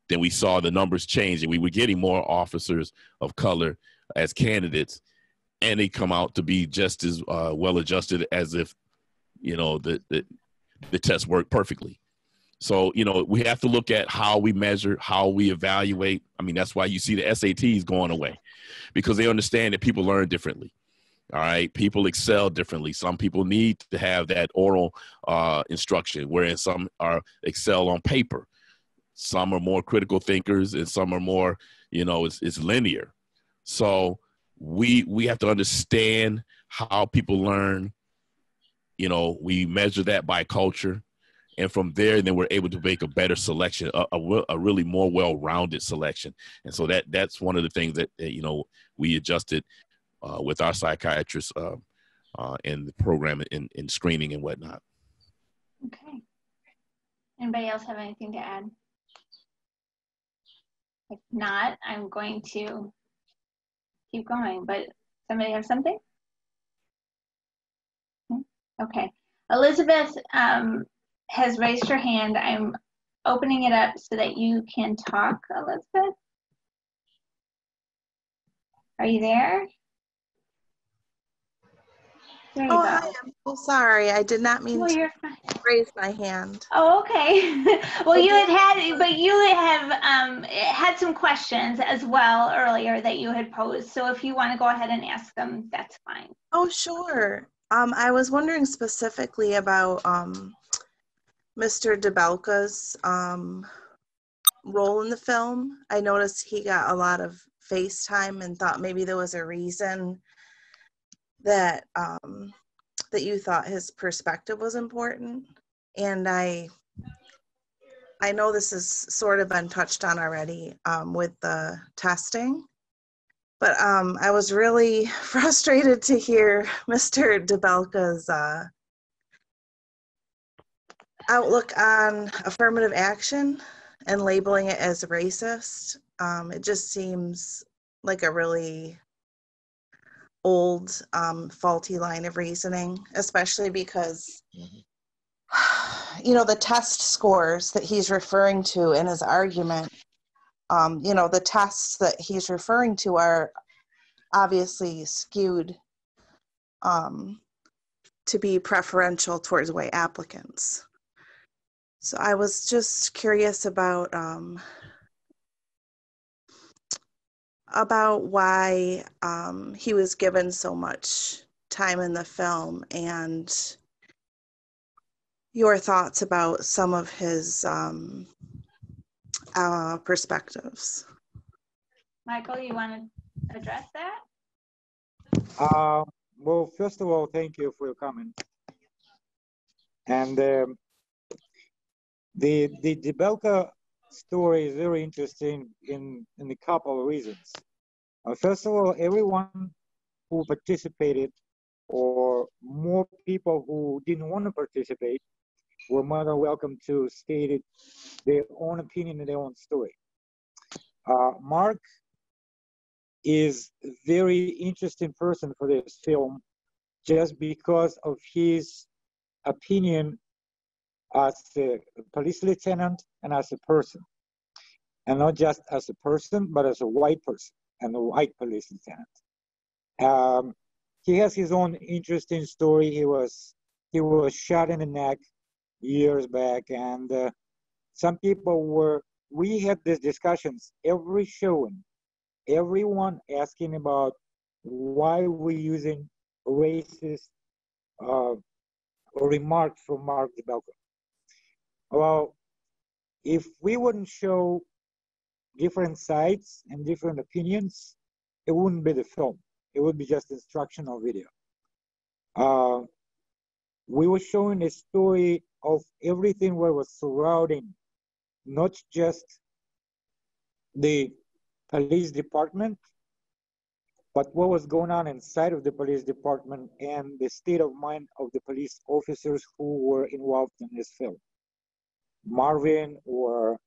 then we saw the numbers change, and we were getting more officers of color as candidates, and they come out to be just as well adjusted as if, the test worked perfectly. So, we have to look at how we measure, how we evaluate. I mean, that's why you see the SATs going away, because they understand that people learn differently. All right. People excel differently. Some people need to have that oral instruction, whereas some excel on paper. Some are more critical thinkers, and some are more, it's linear. So we have to understand how people learn. We measure that by culture, and from there, then we're able to make a better selection, a really more well-rounded selection. And so that's one of the things that, we adjusted with our psychiatrists in the program, in screening and whatnot. Okay. Anybody else have anything to add? If not, I'm going to keep going, but somebody have something? Okay. Elizabeth has raised her hand. I'm opening it up so that you can talk, Elizabeth. Are you there? There you go. Hi, I'm so sorry. I did not mean to raise my hand. Oh, okay. Well, you have had some questions as well earlier that you had posed. So if you want to go ahead and ask them, that's fine. Oh, sure. I was wondering specifically about Mr. DeBelka's role in the film. I noticed he got a lot of face time and thought maybe there was a reason that that you thought his perspective was important. And I know this has sort of been touched on already with the testing, but I was really frustrated to hear Mr. DeBelka's outlook on affirmative action and labeling it as racist. It just seems like a really old, faulty line of reasoning, especially because, the test scores that he's referring to in his argument, the tests that he's referring to are obviously skewed to be preferential towards white applicants. So I was just curious about why he was given so much time in the film, and your thoughts about some of his perspectives. Michael, you want to address that? Well, first of all, thank you for your comment. And the DeBelka story is very interesting in a couple of reasons. First of all, everyone who participated, or more people who didn't want to participate, were more than welcome to state their own opinion and their own story. Mark is a very interesting person for this film, just because of his opinion as a police lieutenant and as a person. And not just as a person, but as a white person and a white police lieutenant. He has his own interesting story. He was shot in the neck years back, and some people we had these discussions every showing, everyone asking about why we're using racist remarks from Mark DeBelka. Well, if we wouldn't show different sides and different opinions, it wouldn't be the film. It would be just instructional video. We were showing a story of everything what was surrounding, not just the police department, but what was going on inside of the police department and the state of mind of the police officers who were involved in this film. Marvin or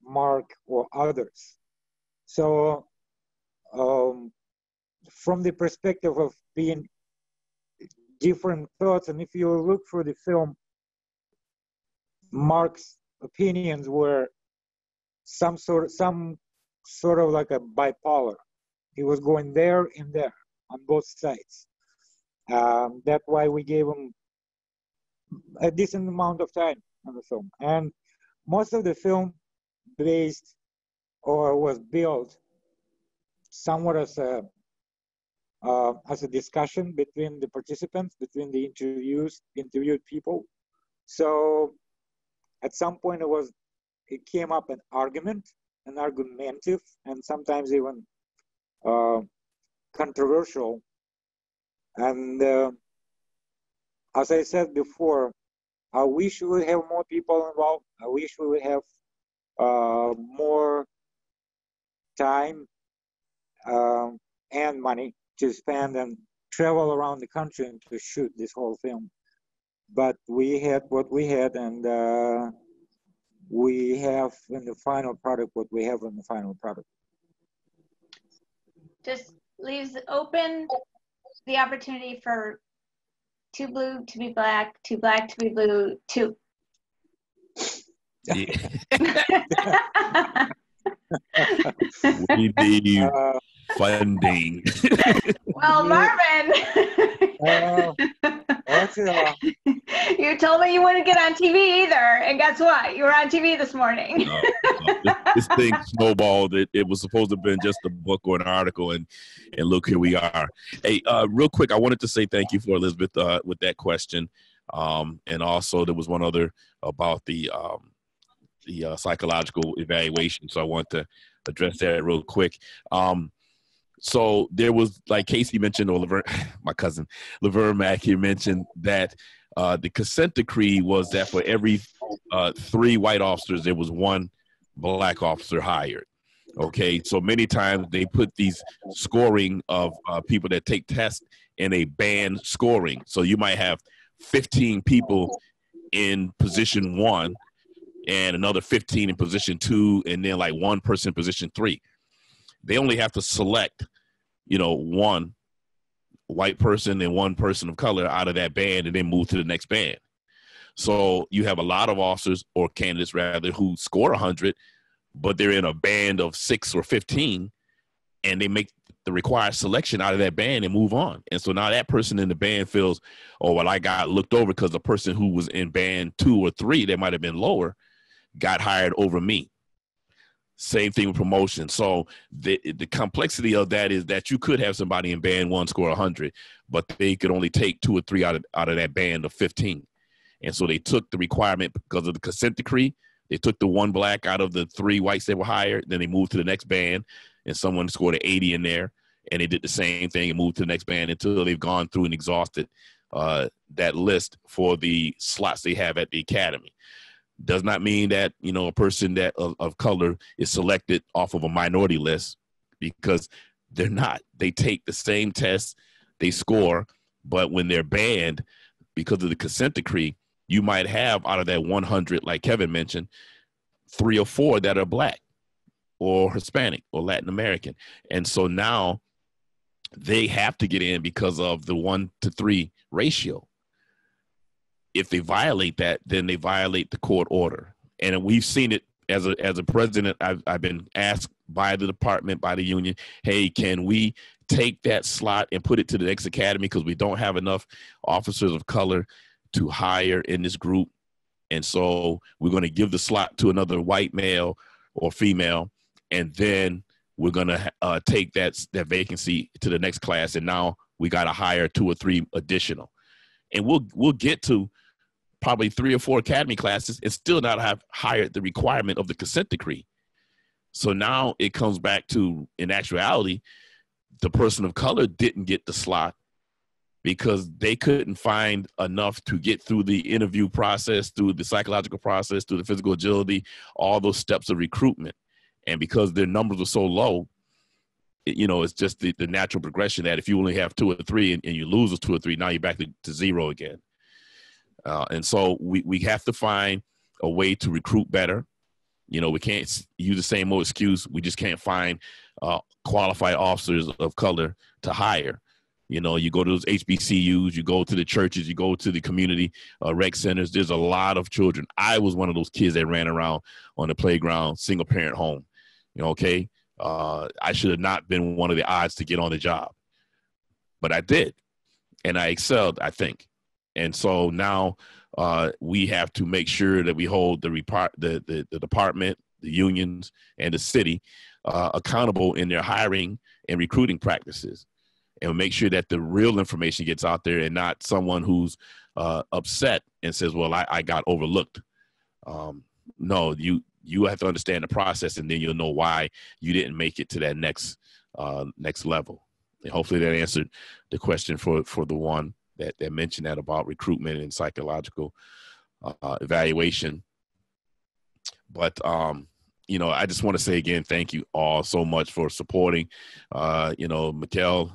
Mark or others. So from the perspective of being different thoughts, and if you look for the film, Mark's opinions were some sort of like a bipolar. He was going there and there on both sides. That's why we gave him a decent amount of time on the film. And most of the film based or was built somewhat as a discussion between the participants, between the interviewed people. So at some point it came up an argumentative, and sometimes even controversial. And as I said before, I wish we would have more people involved. I wish we would have more time and money to spend and travel around the country and to shoot this whole film. But we had what we had, and we have in the final product what we have in the final product. Just leaves open the opportunity for too blue to be black, too black to be blue, too. Yeah. We need funding. Well, Marvin, you told me you wouldn't get on TV either, and guess what? You were on TV this morning. This thing snowballed. It was supposed to have been just a book or an article, and look, here we are. Hey, real quick, I wanted to say thank you for Elizabeth with that question, and also there was one other about the psychological evaluation. So I want to address that real quick. So there was, like Casey mentioned, or LaVern, my cousin, LaVern Mack here mentioned that the consent decree was that for every 3 white officers, there was 1 black officer hired. Okay, so many times they put these scoring of people that take tests in a band scoring. So you might have 15 people in position 1 and another 15 in position 2, and then like 1 person in position 3. They only have to select, 1 white person and 1 person of color out of that band and then move to the next band. So you have a lot of officers or candidates rather who score 100, but they're in a band of 6 or 15, and they make the required selection out of that band and move on. And so now that person in the band feels, oh, well, I got looked over because the person who was in band 2 or 3 that might have been lower got hired over me. Same thing with promotion. So the complexity of that is that you could have somebody in band 1 score 100, but they could only take 2 or 3 out of that band of 15. And so they took the requirement because of the consent decree. They took the 1 black out of the 3 whites that were hired. Then they moved to the next band, and someone scored an 80 in there. And they did the same thing and moved to the next band until they've gone through and exhausted that list for the slots they have at the academy. Does not mean that, a person that of color is selected off of a minority list, because they're not. They take the same tests, they score, but when they're banned because of the consent decree, you might have out of that 100, like Kevin mentioned, 3 or 4 that are black or Hispanic or Latin American. And so now they have to get in because of the 1 to 3 ratio. If they violate that, then they violate the court order. And we've seen it as a president. I've been asked by the department, by the union, hey, can we take that slot and put it to the next academy because we don't have enough officers of color to hire in this group. And so we're going to give the slot to another white male or female, and then we're going to take that vacancy to the next class. And now we got to hire 2 or 3 additional. And we'll get to probably 3 or 4 academy classes and still not have hired the requirement of the consent decree. So now it comes back to, in actuality, the person of color didn't get the slot because they couldn't find enough to get through the interview process, through the psychological process, through the physical agility, all those steps of recruitment. And because their numbers are so low, it's just the natural progression that if you only have 2 or 3 and you lose those 2 or 3, now you're back to 0 again. And so we have to find a way to recruit better. We can't use the same old excuse. We just can't find qualified officers of color to hire. You go to those HBCUs, you go to the churches, you go to the community rec centers. There's a lot of children. I was one of those kids that ran around on the playground, single parent home. Okay. I should have not been one of the odds to get on the job, but I did. And I excelled, I think. And so now we have to make sure that we hold the department, the unions, and the city accountable in their hiring and recruiting practices, and make sure that the real information gets out there and not someone who's upset and says, well, I got overlooked. No, you have to understand the process, and then you'll know why you didn't make it to that next level. And hopefully that answered the question for the one that mentioned that about recruitment and psychological evaluation. But, I just want to say again, thank you all so much for supporting, Mikhail,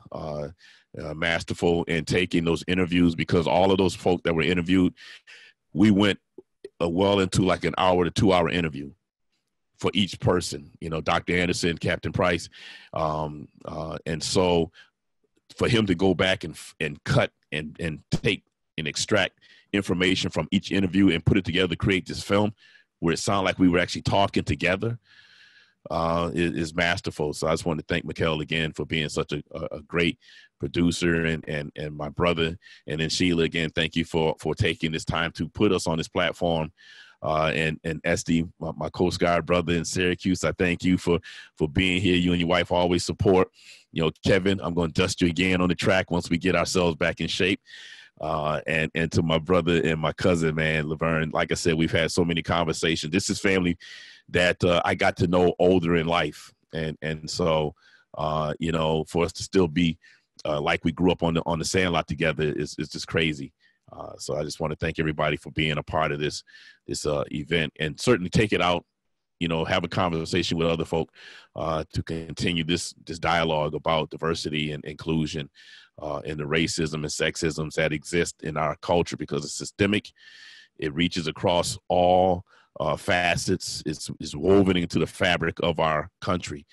masterful in taking those interviews, because all of those folk that were interviewed, we went well into like an hour to 2 hour interview for each person, Dr. Anderson, Captain Price. And so for him to go back and cut and take and extract information from each interview and put it together to create this film where it sounded like we were actually talking together is masterful. So I just want to thank Mikhail again for being such a great producer, and my brother. And then Sheila, again, thank you for taking this time to put us on this platform. And Esty, my Coast Guard brother in Syracuse, I thank you for being here. You and your wife always support. Kevin, I'm going to dust you again on the track once we get ourselves back in shape. And to my brother and my cousin, man, LaVern, like I said, we've had so many conversations. This is family that I got to know older in life. And so, for us to still be like we grew up on the Sandlot together is just crazy. So I just want to thank everybody for being a part of this event, and certainly take it out, have a conversation with other folk to continue this dialogue about diversity and inclusion and the racism and sexisms that exist in our culture, because it's systemic. It reaches across all facets. It's woven into the fabric of our country.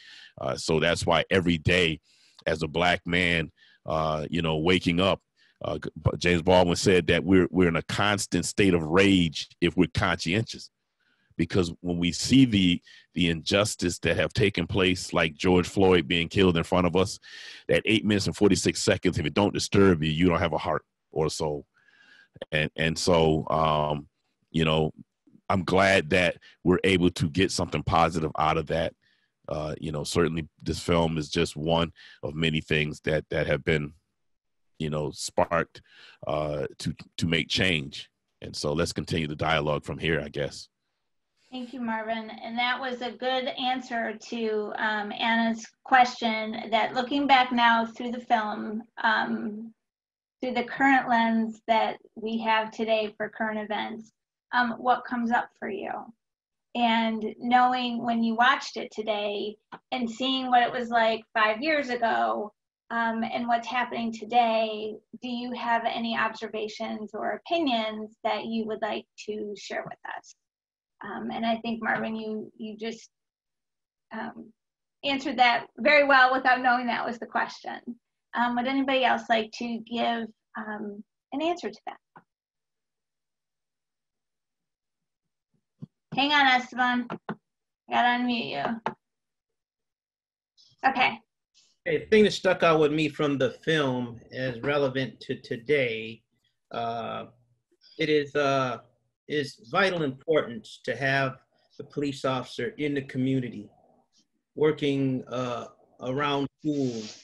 So that's why every day as a Black man, waking up, James Baldwin said that we're in a constant state of rage if we're conscientious, because when we see the injustice that have taken place, like George Floyd being killed in front of us, that 8 minutes and 46 seconds, if it don't disturb you, you don't have a heart or a soul. And so, I'm glad that we're able to get something positive out of that. Certainly this film is just one of many things that have been, sparked to make change. And so let's continue the dialogue from here, I guess. Thank you, Marvin. And that was a good answer to Anna's question, that looking back now through the film, through the current lens that we have today for current events, what comes up for you? And knowing when you watched it today and seeing what it was like 5 years ago, and what's happening today, do you have any observations or opinions that you would like to share with us? And I think, Marvin, you just answered that very well without knowing that was the question. Would anybody else like to give an answer to that? Hang on, Esteban. I gotta unmute you. Okay. The thing that stuck out with me from the film as relevant to today, it is vital importance to have the police officer in the community, working around schools,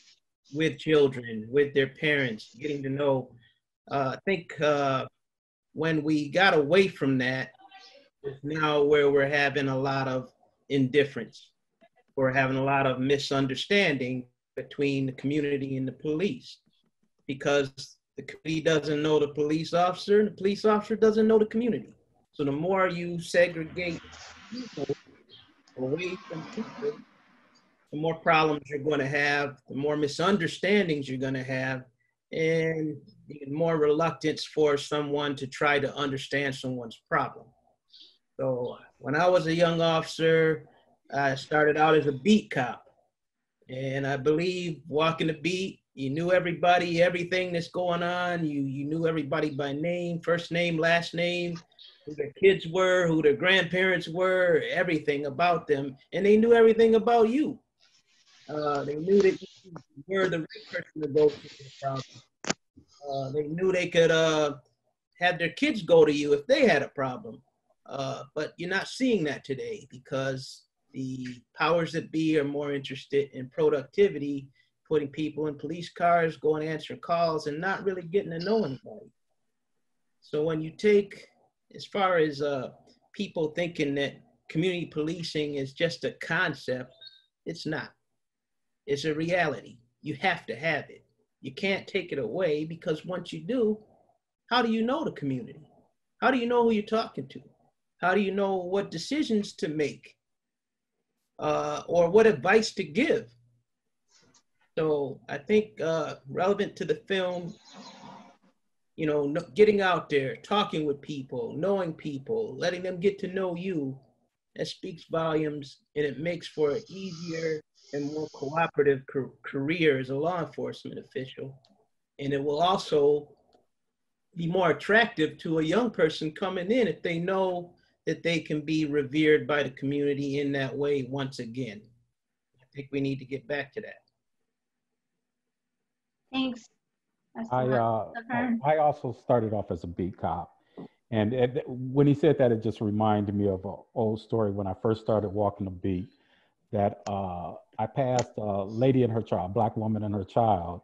with children, with their parents, getting to know. I think when we got away from that, it's now where we're having a lot of indifference. We're having a lot of misunderstanding between the community and the police, because the community doesn't know the police officer and the police officer doesn't know the community. So the more you segregate people, away from people, the more problems you're going to have, the more misunderstandings you're going to have, and the more reluctance for someone to try to understand someone's problem. So when I was a young officer, I started out as a beat cop. And I believe walking the beat, you knew everybody, everything that's going on. You knew everybody by name, first name, last name, who their kids were, who their grandparents were, everything about them. And they knew everything about you. They knew that you were the right person to go to the problem. They knew they could have their kids go to you if they had a problem. But you're not seeing that today because the powers that be are more interested in productivity, putting people in police cars, going answering calls, and not really getting to know anybody. So when you take, as far as people thinking that community policing is just a concept, it's not. It's a reality. You have to have it. You can't take it away because once you do, how do you know the community? How do you know who you're talking to? How do you know what decisions to make or what advice to give? So I think relevant to the film, you know, getting out there, talking with people, knowing people, letting them get to know you, that speaks volumes, and it makes for an easier and more cooperative career as a law enforcement official. And it will also be more attractive to a young person coming in if they know that they can be revered by the community in that way once again. I think we need to get back to that. Thanks. I also started off as a beat cop. And when he said that, it just reminded me of an old story when I first started walking the beat, that I passed a lady and her child, a Black woman and her child.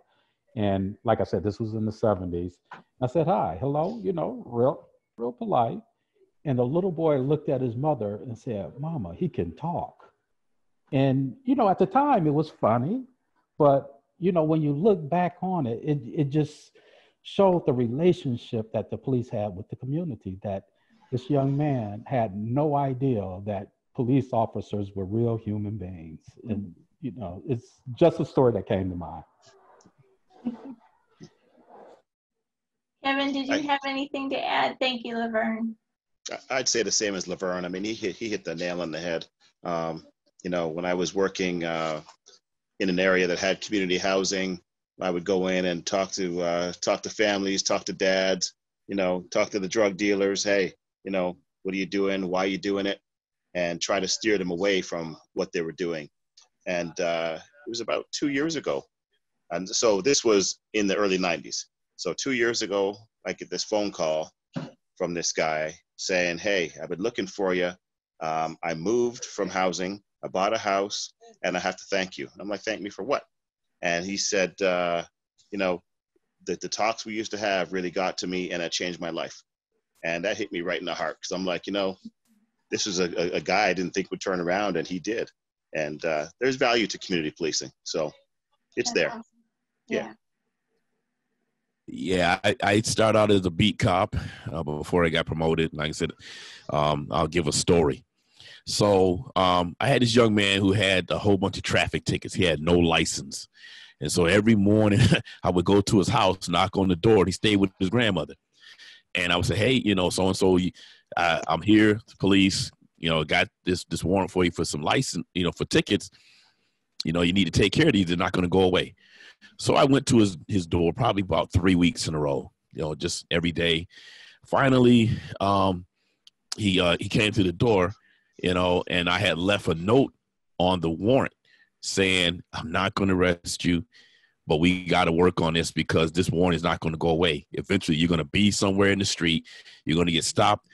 And like I said, this was in the 70s. I said, hi, hello, you know, real polite. And the little boy looked at his mother and said, Mama, he can talk. And, you know, at the time it was funny, but, you know, when you look back on it, it just showed the relationship that the police had with the community, that this young man had no idea that police officers were real human beings. And, you know, it's just a story that came to mind. Kevin, did you have anything to add? Thank you, LaVern. I'd say the same as LaVern. I mean, he hit the nail on the head. You know, when I was working in an area that had community housing, I would go in and talk to families, talk to dads, you know, talk to the drug dealers. Hey, you know, what are you doing? Why are you doing it? And try to steer them away from what they were doing. And it was about 2 years ago. And so this was in the early 90s. So 2 years ago, I get this phone call from this guy saying, hey, I've been looking for you. I moved from housing. I bought a house and I have to thank you. I'm like, thank me for what? And he said, you know, the talks we used to have really got to me and it changed my life. And that hit me right in the heart because I'm like, you know, this is a guy I didn't think would turn around and he did. And there's value to community policing. So it's there. Awesome. Yeah. Yeah, I started out as a beat cop before I got promoted. Like I said, I'll give a story. So I had this young man who had a whole bunch of traffic tickets. He had no license. And so every morning I would go to his house, knock on the door. He stayed with his grandmother. And I would say, hey, you know, so-and-so, I'm here, police, you know, got this warrant for you for some license, you know, for tickets. You know, you need to take care of these. They're not going to go away. So I went to his door probably about 3 weeks in a row, you know, just every day. Finally, he came to the door, you know, and I had left a note on the warrant saying, I'm not going to arrest you, but we got to work on this because this warrant is not going to go away. Eventually, you're going to be somewhere in the street. You're going to get stopped,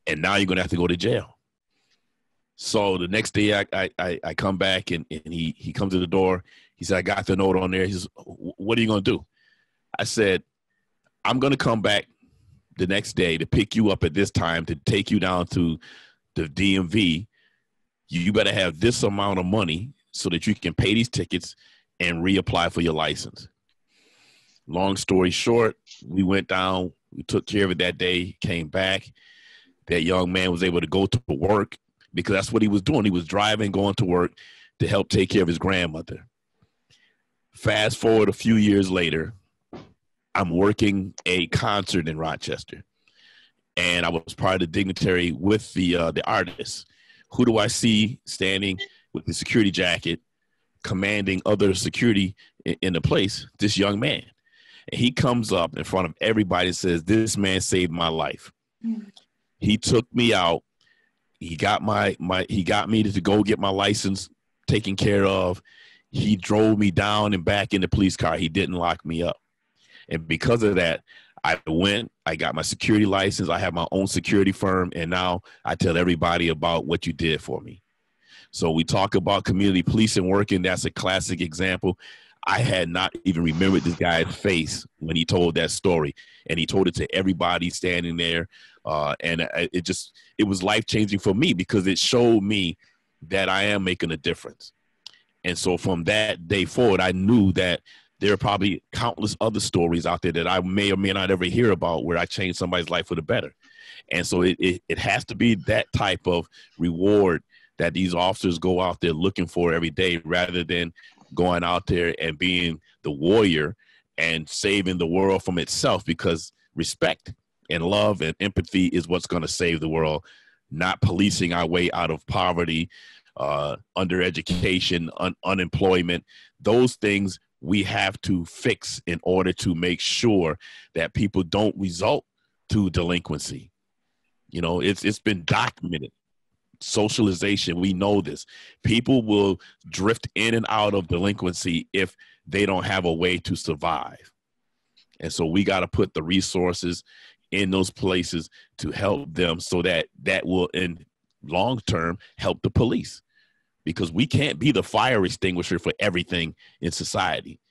and now you're going to have to go to jail. So the next day I come back, and he comes to the door. He said, I got the note on there. He says, what are you going to do? I said, I'm going to come back the next day to pick you up at this time to take you down to the DMV. You better have this amount of money so that you can pay these tickets and reapply for your license. Long story short, we went down, we took care of it that day, came back. That young man was able to go to work, because that's what he was doing. He was driving, going to work to help take care of his grandmother. Fast forward a few years later, I'm working a concert in Rochester, and I was part of the dignitary with the artists. Who do I see standing with the security jacket, commanding other security in the place? This young man. And he comes up in front of everybody and says, "This man saved my life. He took me out. He got he got me to go get my license taken care of. He drove me down and back in the police car. He didn't lock me up. And because of that, I got my security license. I have my own security firm. And now I tell everybody about what you did for me." So we talk about community policing working. That's a classic example. I had not even remembered this guy's face when he told that story. And he told it to everybody standing there. And it was life-changing for me because it showed me that I am making a difference. And so from that day forward, I knew that there are probably countless other stories out there that I may or may not ever hear about where I changed somebody's life for the better. And so it has to be that type of reward that these officers go out there looking for every day, rather than going out there and being the warrior and saving the world from itself, because respect and love and empathy is what's going to save the world, not policing our way out of poverty, undereducation, unemployment. Those things we have to fix in order to make sure that people don't result to delinquency. You know, it's been documented. Socialization, we know this. People will drift in and out of delinquency if they don't have a way to survive. And so we got to put the resources in those places to help them, so that will in long term help the police, because we can't be the fire extinguisher for everything in society.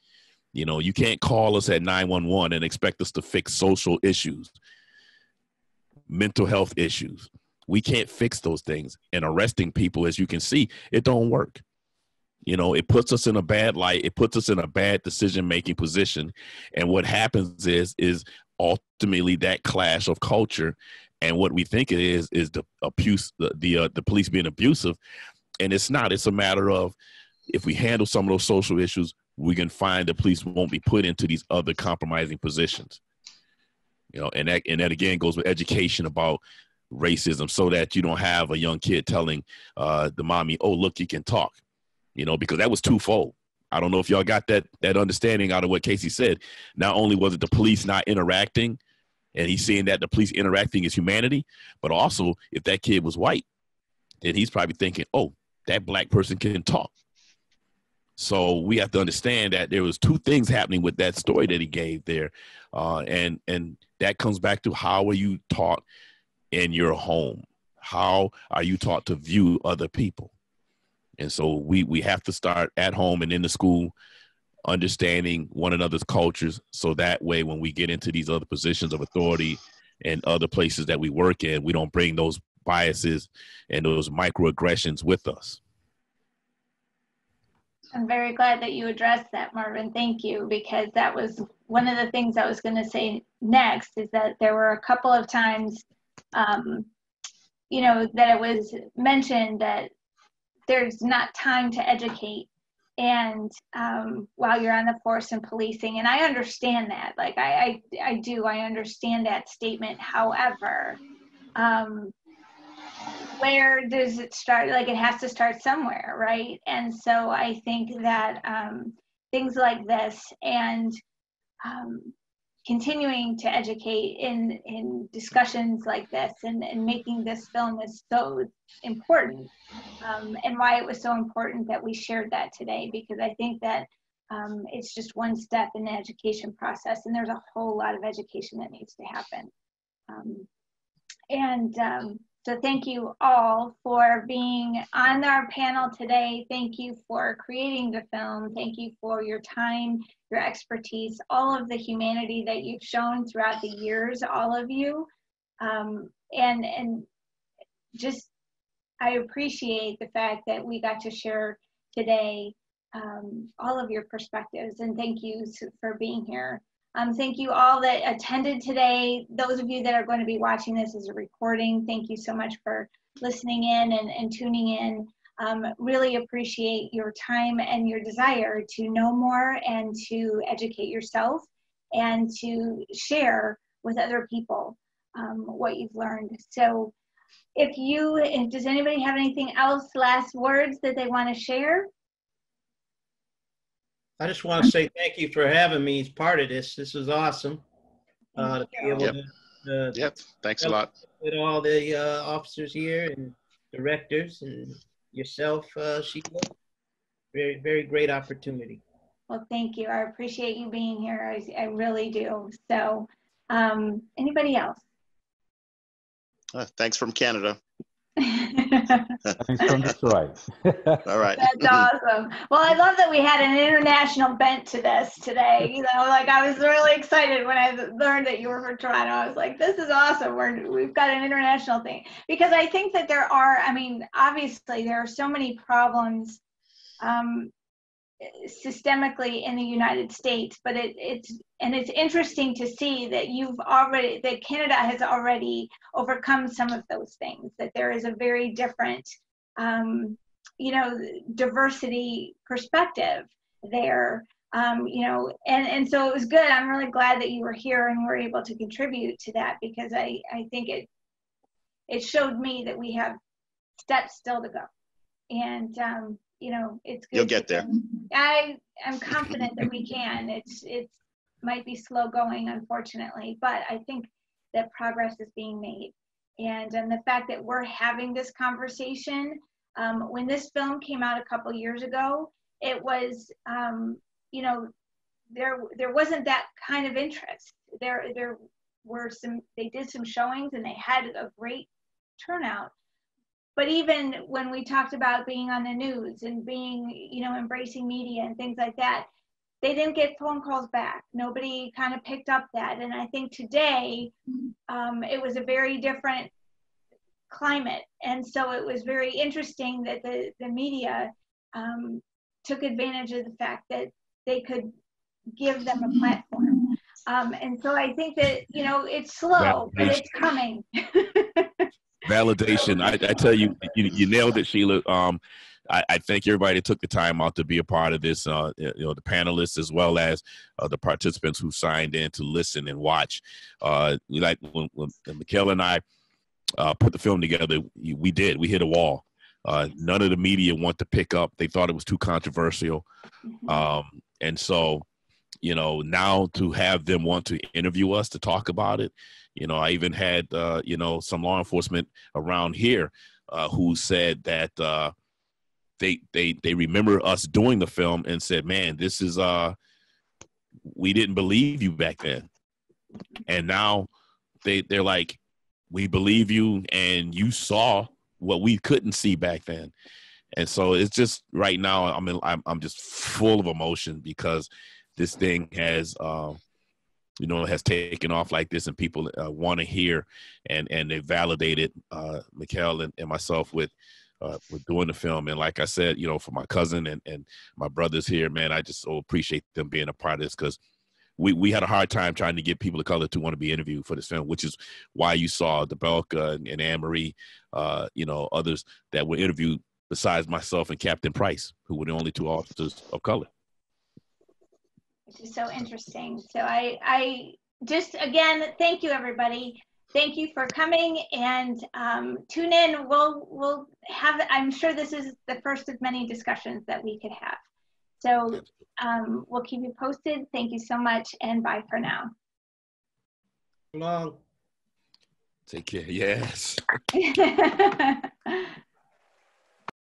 You know, you can't call us at 911 and expect us to fix social issues, mental health issues. We can't fix those things. And arresting people, as you can see, it don't work. You know, it puts us in a bad light. It puts us in a bad decision-making position. And what happens is ultimately that clash of culture. And what we think it is the abuse, the police being abusive. And it's not. It's a matter of, if we handle some of those social issues, we can find the police won't be put into these other compromising positions. You know, and that again goes with education about racism, so that you don't have a young kid telling the mommy, "Oh, look, you can talk," you know, because that was twofold. I don't know if y'all got that understanding out of what Casey said. Not only was it the police not interacting, and he's seeing that the police interacting is humanity, but also if that kid was white, then he's probably thinking, "Oh, that black person can talk." So we have to understand that there was two things happening with that story that he gave there. And that comes back to, how are you taught in your home? How are you taught to view other people? And so we have to start at home and in the school, understanding one another's cultures, so that way when we get into these other positions of authority and other places that we work in, we don't bring those biases and those microaggressions with us. I'm very glad that you addressed that, Marvin. Thank you, because that was one of the things I was going to say next, is that there were a couple of times, you know, that it was mentioned that there's not time to educate, and while you're on the force and policing, and I understand that, like I understand that statement. However, where does it start? Like, it has to start somewhere, right? And so I think that things like this, and continuing to educate in discussions like this, and making this film is so important, and why it was so important that we shared that today, because I think that it's just one step in the education process, and there's a whole lot of education that needs to happen. So thank you all for being on our panel today. Thank you for creating the film. Thank you for your time, your expertise, all of the humanity that you've shown throughout the years, all of you. And just, I appreciate the fact that we got to share today all of your perspectives, and thank you for being here. Thank you all that attended today. Those of you that are going to be watching this as a recording, thank you so much for listening in and tuning in. Really appreciate your time and your desire to know more and to educate yourself and to share with other people what you've learned. So does anybody have anything else, last words that they want to share? I just want to say thank you for having me as part of this. This was awesome. To be able Yep. Thanks a lot. With all the officers here and directors and yourself, Sheila. Very, very great opportunity. Well, thank you. I appreciate you being here. I really do. So, anybody else? Thanks from Canada. Thanks from Detroit. All right. That's awesome. Well, I love that we had an international bent to this today. You know, like I was really excited when I learned that you were from Toronto. I was like, this is awesome. We've got an international thing. Because I think that there are, I mean, obviously there are so many problems systemically in the United States, but it's interesting to see that that Canada has already overcome some of those things, that there is a very different diversity perspective there, and so it was good. I'm really glad that you were here and were able to contribute to that, because I think it showed me that we have steps still to go, and it's good. You'll get there. I'm confident that we can. It might be slow going, unfortunately, but I think that progress is being made. And the fact that we're having this conversation, when this film came out a couple years ago, it was, there wasn't that kind of interest. There were they did some showings and they had a great turnout. But even when we talked about being on the news and being, embracing media and things like that, they didn't get phone calls back. Nobody kind of picked up that. And I think today it was a very different climate. And so it was very interesting that the media took advantage of the fact that they could give them a platform. And so I think that, it's slow, but it's coming. Validation. I tell you, you nailed it, Sheila. I thank everybody that took the time out to be a part of this, the panelists as well as the participants who signed in to listen and watch. Like when Mikhail and I put the film together, we hit a wall. None of the media want to pick up. They thought it was too controversial. And so, now to have them want to interview us to talk about it, I even had, some law enforcement around here who said that they remember us doing the film and said, man, this is, we didn't believe you back then. And now they're like, we believe you and you saw what we couldn't see back then. And so it's just right now, I'm just full of emotion because this thing has, has taken off like this and people want to hear and they validated Mikhail and myself with doing the film. And like I said, for my cousin and my brothers here, man, I just so appreciate them being a part of this because we had a hard time trying to get people of color to want to be interviewed for this film, which is why you saw DeBelka and Anne-Marie, others that were interviewed besides myself and Captain Price, who were the only two officers of color. Which is so interesting. So I just, again, thank you, everybody. Thank you for coming and tune in. We'll have, I'm sure this is the first of many discussions that we could have. So we'll keep you posted. Thank you so much and bye for now. Long. Take care. Yes.